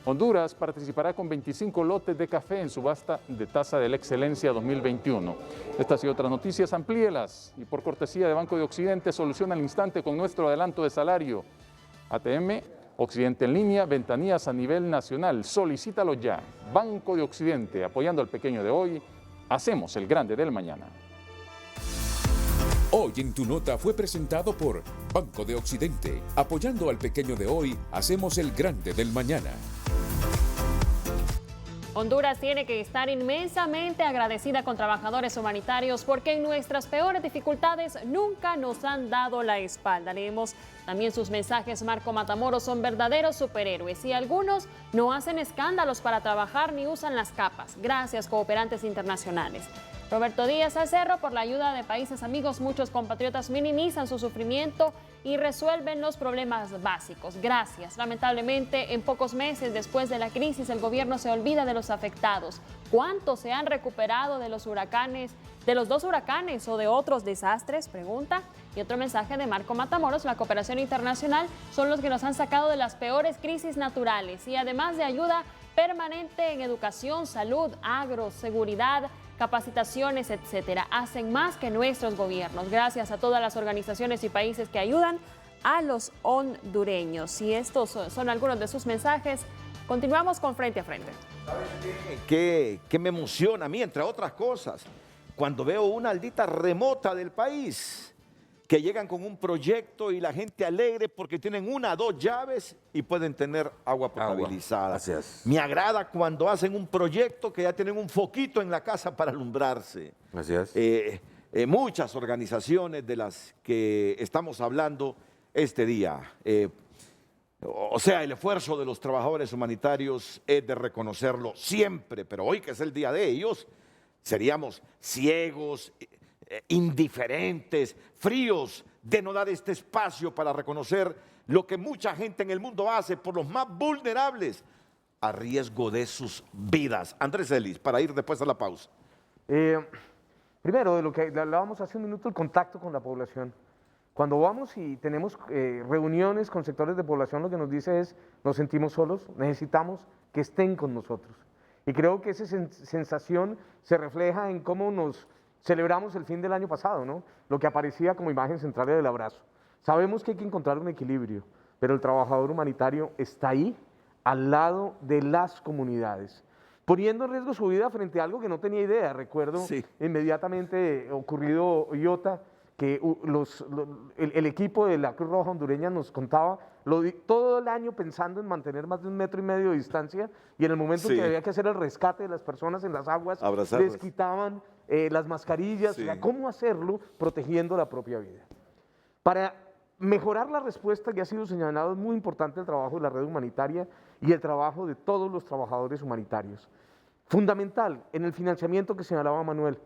Honduras participará con 25 lotes de café en subasta de Taza de la Excelencia 2021. Estas y otras noticias, amplíelas y por cortesía de Banco de Occidente, soluciona al instante con nuestro adelanto de salario. ATM, Occidente en línea, ventanillas a nivel nacional. Solicítalo ya. Banco de Occidente, apoyando al pequeño de hoy, hacemos el grande del mañana. Hoy en Tu Nota fue presentado por Banco de Occidente. Apoyando al pequeño de hoy, hacemos el grande del mañana. Honduras tiene que estar inmensamente agradecida con trabajadores humanitarios porque en nuestras peores dificultades nunca nos han dado la espalda. Leemos también sus mensajes. Marco Matamoros: son verdaderos superhéroes y algunos no hacen escándalos para trabajar ni usan las capas. Gracias, cooperantes internacionales. Roberto Díaz al Cerro: por la ayuda de países amigos, muchos compatriotas minimizan su sufrimiento y resuelven los problemas básicos. Gracias. Lamentablemente, en pocos meses después de la crisis, el gobierno se olvida de los afectados. ¿Cuántos se han recuperado de los huracanes, de los 2 huracanes o de otros desastres? Pregunta. Y otro mensaje de Marco Matamoros: la cooperación internacional son los que nos han sacado de las peores crisis naturales y además de ayuda permanente en educación, salud, agro, seguridad, capacitaciones, etcétera. Hacen más que nuestros gobiernos. Gracias a todas las organizaciones y países que ayudan a los hondureños. Y estos son algunos de sus mensajes. Continuamos con Frente a Frente. ¿Sabes qué me emociona a mí, entre otras cosas? Cuando veo una aldita remota del país que llegan con un proyecto y la gente alegre porque tienen 1 o 2 llaves y pueden tener agua potabilizada. Así es. Me agrada cuando hacen un proyecto que ya tienen un foquito en la casa para alumbrarse. Así es. Muchas organizaciones de las que estamos hablando este día, o sea, el esfuerzo de los trabajadores humanitarios es de reconocerlo siempre, pero hoy que es el día de ellos, seríamos ciegos, indiferentes, fríos de no dar este espacio para reconocer lo que mucha gente en el mundo hace por los más vulnerables a riesgo de sus vidas. Andrés Ellis, para ir después a la pausa. Primero, de lo que hablábamos hace un minuto, el contacto con la población. Cuando vamos y tenemos reuniones con sectores de población, lo que nos dice es: nos sentimos solos, necesitamos que estén con nosotros. Y creo que esa sensación se refleja en cómo nos celebramos el fin del año pasado, ¿no? Lo que aparecía como imagen central del abrazo. Sabemos que hay que encontrar un equilibrio, pero el trabajador humanitario está ahí, al lado de las comunidades, poniendo en riesgo su vida frente a algo que no tenía idea. Recuerdo inmediatamente ocurrido Iota, que el equipo de la Cruz Roja hondureña nos contaba todo el año pensando en mantener más de 1,5 metros de distancia, y en el momento en que había que hacer el rescate de las personas en las aguas, les quitaban las mascarillas. O sea, ¿cómo hacerlo protegiendo la propia vida? Para mejorar la respuesta, que ha sido señalado, es muy importante el trabajo de la red humanitaria y el trabajo de todos los trabajadores humanitarios. Fundamental en el financiamiento que señalaba Manuel,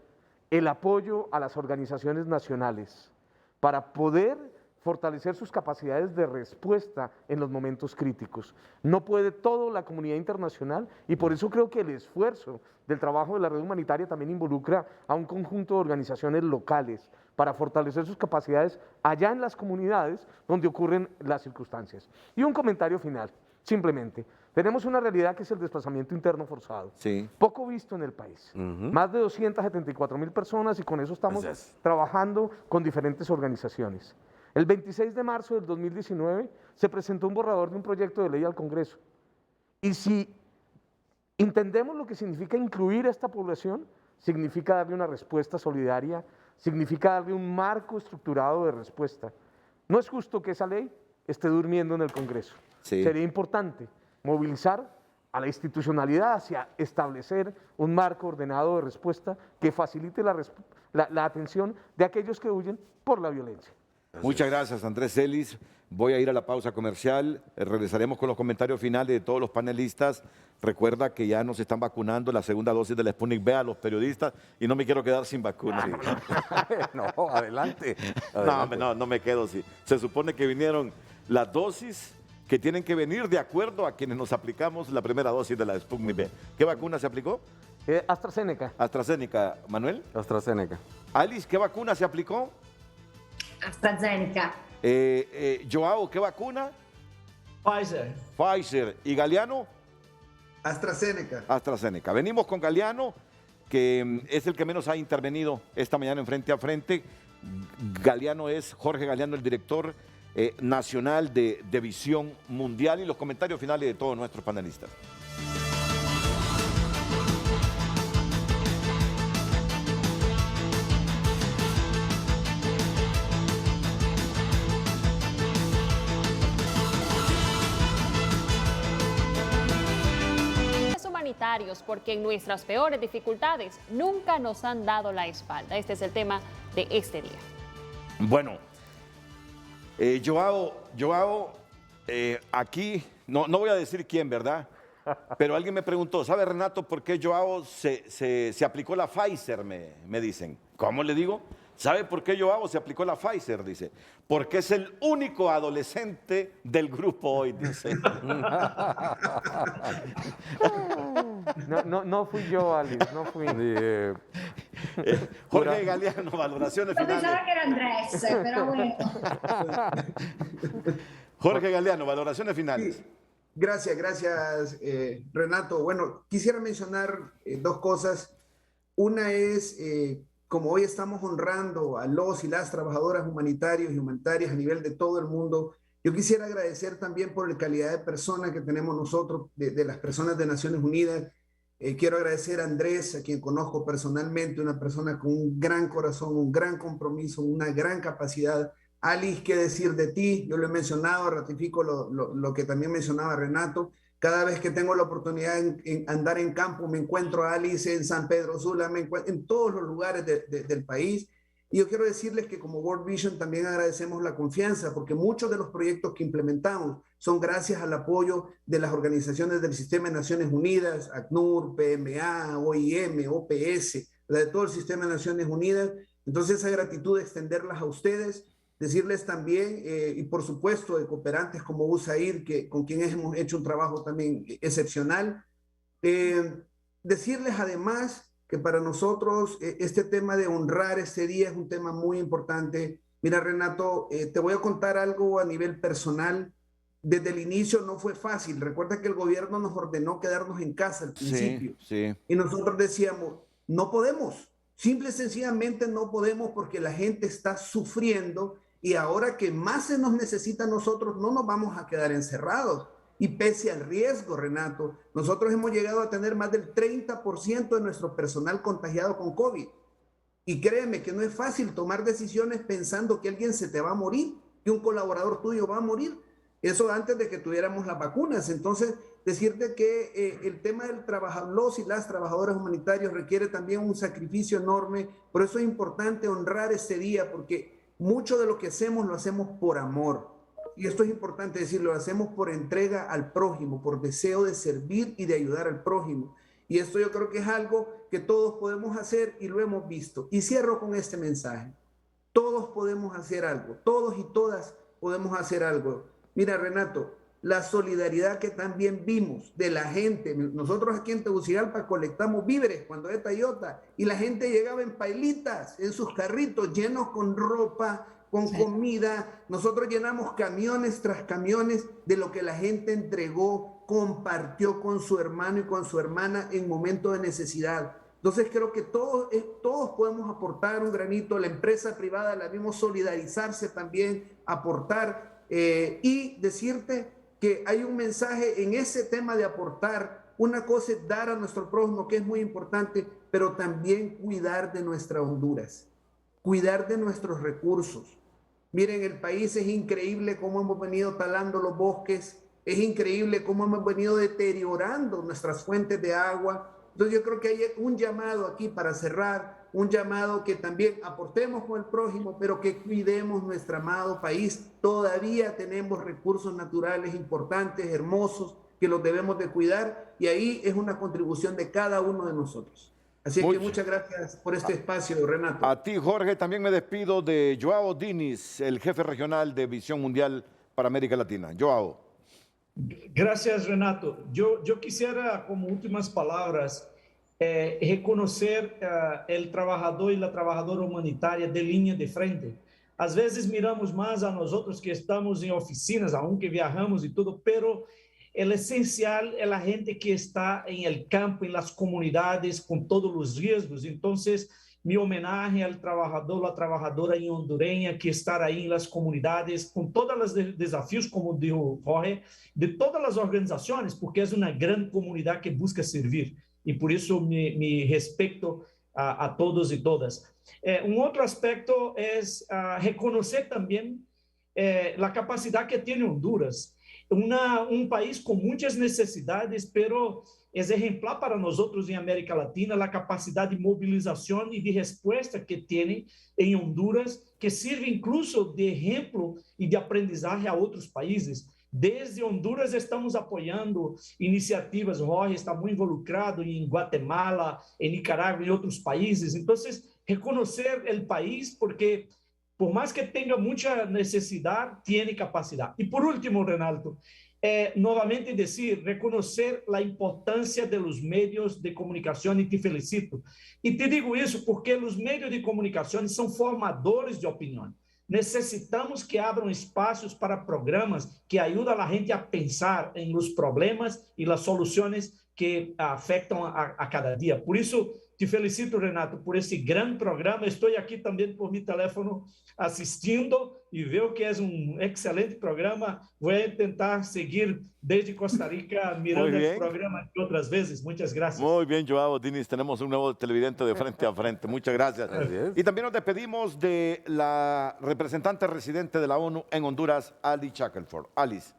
el apoyo a las organizaciones nacionales para poder fortalecer sus capacidades de respuesta en los momentos críticos. No puede todo la comunidad internacional, y por eso creo que el esfuerzo del trabajo de la red humanitaria también involucra a un conjunto de organizaciones locales para fortalecer sus capacidades allá en las comunidades donde ocurren las circunstancias. Y un comentario final, simplemente. Tenemos una realidad que es el desplazamiento interno forzado, poco visto en el país. Más de 274,000 personas, y con eso estamos trabajando con diferentes organizaciones. El 26 de marzo del 2019 se presentó un borrador de un proyecto de ley al Congreso. Y si entendemos lo que significa incluir a esta población, significa darle una respuesta solidaria, significa darle un marco estructurado de respuesta. No es justo que esa ley esté durmiendo en el Congreso. Sería importante movilizar a la institucionalidad hacia establecer un marco ordenado de respuesta que facilite la atención de aquellos que huyen por la violencia. Muchas gracias, Andrés Ellis. Voy a ir a la pausa comercial, regresaremos con los comentarios finales de todos los panelistas. Recuerda que ya nos están vacunando la segunda dosis de la Sputnik V a los periodistas y no me quiero quedar sin vacuna. No, adelante. No me quedo. Sí. Se supone que vinieron las dosis que tienen que venir de acuerdo a quienes nos aplicamos la primera dosis de la Sputnik V. ¿Qué vacuna se aplicó? AstraZeneca. AstraZeneca. ¿Manuel? AstraZeneca. Alice, ¿qué vacuna se aplicó? AstraZeneca. Joao, ¿qué vacuna? Pfizer. Pfizer. ¿Y Galeano? AstraZeneca. AstraZeneca. Venimos con Galeano, que es el que menos ha intervenido esta mañana en Frente a Frente. Galeano es Jorge Galeano, el director nacional de Visión Mundial, y los comentarios finales de todos nuestros panelistas. Humanitarios, porque en nuestras peores dificultades nunca nos han dado la espalda. Este es el tema de este día. Bueno, Joao, aquí, no voy a decir quién, ¿verdad? Pero alguien me preguntó, ¿sabe, Renato, por qué Joao se aplicó la Pfizer? Me dicen. ¿Cómo le digo? ¿Sabe por qué Joao se aplicó la Pfizer? Dice, porque es el único adolescente del grupo hoy, dice. No fui yo, Alice, no fui. Jorge Galeano, valoraciones finales. Pensaba que era Andrés, pero bueno. Jorge Galeano, valoraciones finales. Sí. Gracias, Renato. Bueno, quisiera mencionar dos cosas. Una es, como hoy estamos honrando a los y las trabajadoras humanitarios y humanitarias a nivel de todo el mundo, yo quisiera agradecer también por la calidad de persona que tenemos nosotros, de las personas de Naciones Unidas. Quiero agradecer a Andrés, a quien conozco personalmente, una persona con un gran corazón, un gran compromiso, una gran capacidad. Alice, ¿qué decir de ti? Yo lo he mencionado, ratifico lo que también mencionaba Renato. Cada vez que tengo la oportunidad en andar en campo, me encuentro a Alice en San Pedro Sula, me encuentro en todos los lugares del país. Y yo quiero decirles que como World Vision también agradecemos la confianza, porque muchos de los proyectos que implementamos son gracias al apoyo de las organizaciones del Sistema de Naciones Unidas, ACNUR, PMA, OIM, OPS, de todo el Sistema de Naciones Unidas. Entonces esa gratitud de extenderlas a ustedes, decirles también, y por supuesto de cooperantes como USAID, con quienes hemos hecho un trabajo también excepcional. Decirles además que para nosotros este tema de honrar este día es un tema muy importante. Mira, Renato, te voy a contar algo a nivel personal. Desde el inicio no fue fácil. Recuerda que el gobierno nos ordenó quedarnos en casa al principio. Sí. Y nosotros decíamos, no podemos. Simple y sencillamente no podemos porque la gente está sufriendo y ahora que más se nos necesita a nosotros, no nos vamos a quedar encerrados. Y pese al riesgo, Renato, nosotros hemos llegado a tener más del 30% de nuestro personal contagiado con COVID. Y créeme que no es fácil tomar decisiones pensando que alguien se te va a morir, que un colaborador tuyo va a morir. Eso antes de que tuviéramos las vacunas. Entonces, decirte que el tema del los y las trabajadoras humanitarios requiere también un sacrificio enorme. Por eso es importante honrar este día, porque mucho de lo que hacemos lo hacemos por amor. Y esto es importante decirlo, lo hacemos por entrega al prójimo, por deseo de servir y de ayudar al prójimo. Y esto yo creo que es algo que todos podemos hacer y lo hemos visto. Y cierro con este mensaje. Todos podemos hacer algo, todos y todas podemos hacer algo. Mira, Renato, la solidaridad que también vimos de la gente. Nosotros aquí en Tegucigalpa colectamos víveres cuando es Tayota y la gente llegaba en pailitas, en sus carritos llenos con ropa, con comida. Nosotros llenamos camiones tras camiones de lo que la gente entregó, compartió con su hermano y con su hermana en momentos de necesidad. Entonces creo que todos podemos aportar un granito. La empresa privada la vimos solidarizarse también, aportar y decirte que hay un mensaje en ese tema de aportar. Una cosa es dar a nuestro prójimo, que es muy importante, pero también cuidar de nuestra Honduras, cuidar de nuestros recursos. Miren, el país es increíble cómo hemos venido talando los bosques, es increíble cómo hemos venido deteriorando nuestras fuentes de agua. Entonces yo creo que hay un llamado aquí para cerrar, un llamado que también aportemos con el prójimo, pero que cuidemos nuestro amado país. Todavía tenemos recursos naturales importantes, hermosos, que los debemos de cuidar, y ahí es una contribución de cada uno de nosotros. Así que muchas gracias por este espacio, Renato. A ti, Jorge, también me despido de Joao Diniz, el jefe regional de Visión Mundial para América Latina. Joao. Gracias, Renato. Yo quisiera, como últimas palabras, reconocer el trabajador y la trabajadora humanitaria de línea de frente. Às vezes miramos más a nosotros que estamos en oficinas, aunque viajamos y todo, pero el esencial es la gente que está en el campo, en las comunidades, con todos los riesgos. Entonces, mi homenaje al trabajador, la trabajadora en hondureña que está ahí en las comunidades, con todos los desafíos, como dijo Jorge, de todas las organizaciones, porque es una gran comunidad que busca servir. Y por eso mi respeto a todos y todas. Un otro aspecto es reconocer también la capacidad que tiene Honduras. Un país con muchas necesidades, pero es ejemplar para nosotros en América Latina la capacidad de movilización y de respuesta que tiene en Honduras, que sirve incluso de ejemplo y de aprendizaje a otros países. Desde Honduras estamos apoyando iniciativas, Jorge está muy involucrado en Guatemala, en Nicaragua y otros países. Entonces, reconocer el país porque por más que tenga mucha necesidad, tiene capacidad. Y por último, Renato, nuevamente decir, reconocer la importancia de los medios de comunicación y te felicito. Y te digo eso porque los medios de comunicación son formadores de opinión. Necesitamos que abram espaços para programas que ajudam a gente a pensar em los problemas e las soluções que afetam a cada dia. Por isso, te felicito, Renato, por esse grande programa. Estou aqui também por meu telefone assistindo e vejo que é excelente programa. Vou tentar seguir desde Costa Rica mirando el programa otras veces. Muchas gracias. Muy bien, Joao Diniz. Tenemos un nuevo televidente de frente a frente. Muchas gracias. Y también nos despedimos de la representante residente de la ONU en Honduras, Alice Shackelford. Alice.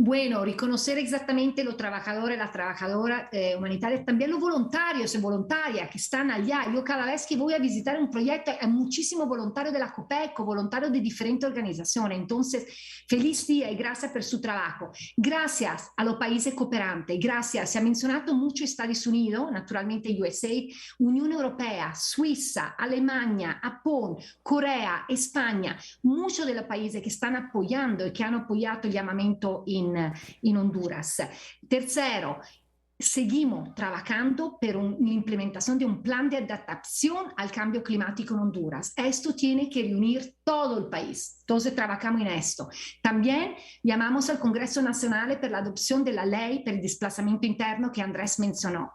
Bueno, reconocer exactamente los trabajadores, las trabajadoras humanitarias, también los voluntarios y voluntarias que están allá. Yo cada vez que voy a visitar un proyecto hay muchísimos voluntarios de la COPECO, voluntarios de diferentes organizaciones. Entonces, feliz día y gracias por su trabajo. Gracias a los países cooperantes, gracias. Se ha mencionado mucho Estados Unidos, naturalmente USA, Unión Europea, Suiza, Alemania, Japón, Corea, España, muchos de los países que están apoyando y que han apoyado el llamamiento en Honduras. Tercero, seguimos trabajando por la implementación de un plan de adaptación al cambio climático en Honduras. Esto tiene que reunir todo el país. Entonces trabajamos en esto. También llamamos al Congreso Nacional por la adopción de la ley por el desplazamiento interno que Andrés mencionó.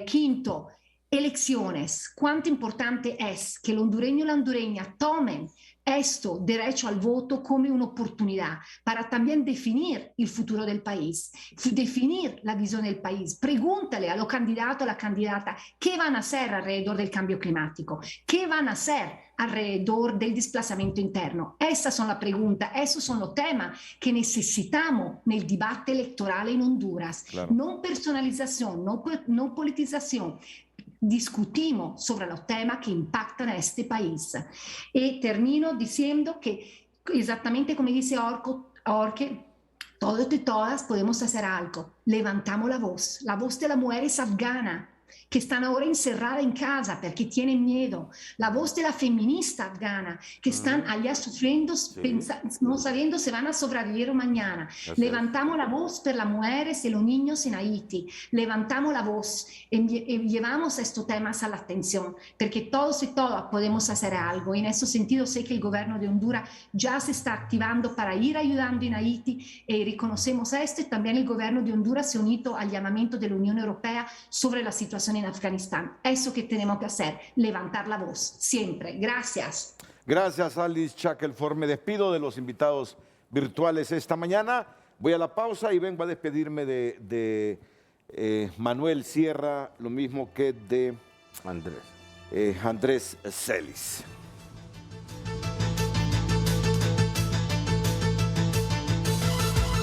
Quinto, elecciones. Cuánto importante es que el hondureño y la hondureña tomen esto, derecho al voto, como una oportunidad para también definir el futuro del país, definir la visión del país. Pregúntale a los candidatos, a la candidata, qué van a hacer alrededor del cambio climático, qué van a hacer alrededor del desplazamiento interno. Esas son las preguntas, esos son los temas que necesitamos en el debate electoral en Honduras. Claro. No personalización, no politización. Discutimos sobre los temas que impactan a este país. Y termino diciendo que, exactamente como dice Jorge, todos y todas podemos hacer algo. Levantamos la voz de las mujeres afganas que están ahora encerradas en casa porque tienen miedo, la voz de la feminista afgana que están allá sufriendo, no sabiendo si van a sobrevivir mañana. Levantamos la voz por las mujeres y los niños en Haití, levantamos la voz y llevamos estos temas a la atención, porque todos y todas podemos hacer algo. Y en ese sentido sé que el gobierno de Honduras ya se está activando para ir ayudando en Haití, y reconocemos esto, y también el gobierno de Honduras se ha unido al llamamiento de la Unión Europea sobre la situación en Afganistán. Eso que tenemos que hacer, levantar la voz, siempre. Gracias. Gracias, Alice Shackelford. Me despido de los invitados virtuales esta mañana. Voy a la pausa y vengo a despedirme de Manuel Sierra, lo mismo que de Andrés Celis.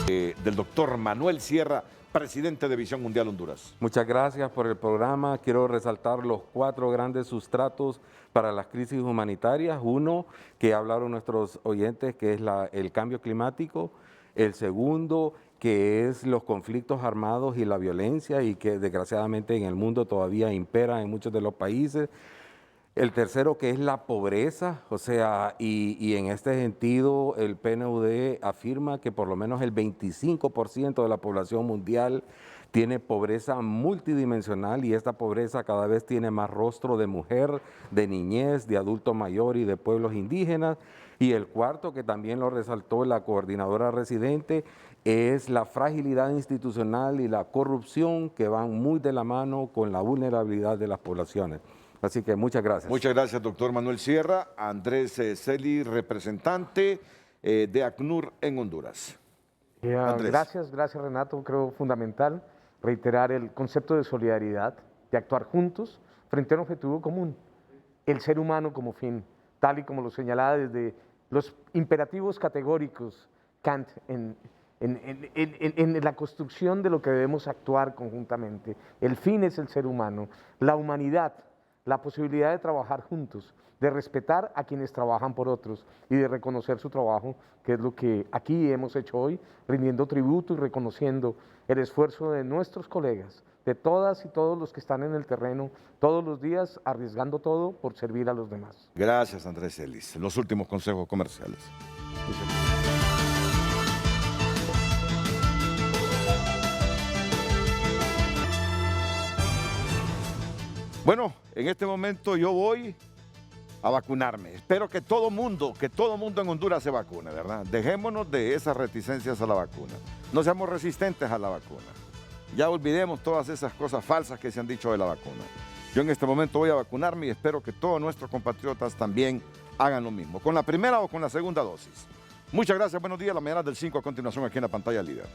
del doctor Manuel Sierra, presidente de Visión Mundial Honduras. Muchas gracias por el programa. Quiero resaltar los 4 grandes sustratos para las crisis humanitarias. Uno, que hablaron nuestros oyentes, que es el cambio climático. El segundo, que es los conflictos armados y la violencia, y que desgraciadamente en el mundo todavía impera en muchos de los países. El tercero, que es la pobreza, o sea, y en este sentido el PNUD afirma que por lo menos el 25% de la población mundial tiene pobreza multidimensional, y esta pobreza cada vez tiene más rostro de mujer, de niñez, de adulto mayor y de pueblos indígenas. Y el cuarto, que también lo resaltó la coordinadora residente, es la fragilidad institucional y la corrupción, que van muy de la mano con la vulnerabilidad de las poblaciones. Así que muchas gracias. Muchas gracias, doctor Manuel Sierra. Andrés Celi, representante de ACNUR en Honduras. Gracias Renato. Creo fundamental reiterar el concepto de solidaridad, de actuar juntos frente a un objetivo común, el ser humano como fin, tal y como lo señalaba desde los imperativos categóricos Kant en la construcción de lo que debemos actuar conjuntamente. El fin es el ser humano, la humanidad, la posibilidad de trabajar juntos, de respetar a quienes trabajan por otros y de reconocer su trabajo, que es lo que aquí hemos hecho hoy, rindiendo tributo y reconociendo el esfuerzo de nuestros colegas, de todas y todos los que están en el terreno todos los días, arriesgando todo por servir a los demás. Gracias, Andrés Celis. Los últimos consejos comerciales. Bueno, en este momento yo voy a vacunarme. Espero que todo mundo en Honduras se vacune, ¿verdad? Dejémonos de esas reticencias a la vacuna. No seamos resistentes a la vacuna. Ya olvidemos todas esas cosas falsas que se han dicho de la vacuna. Yo en este momento voy a vacunarme y espero que todos nuestros compatriotas también hagan lo mismo, con la primera o con la segunda dosis. Muchas gracias, buenos días. La mañana del 5 a continuación aquí en la pantalla líder.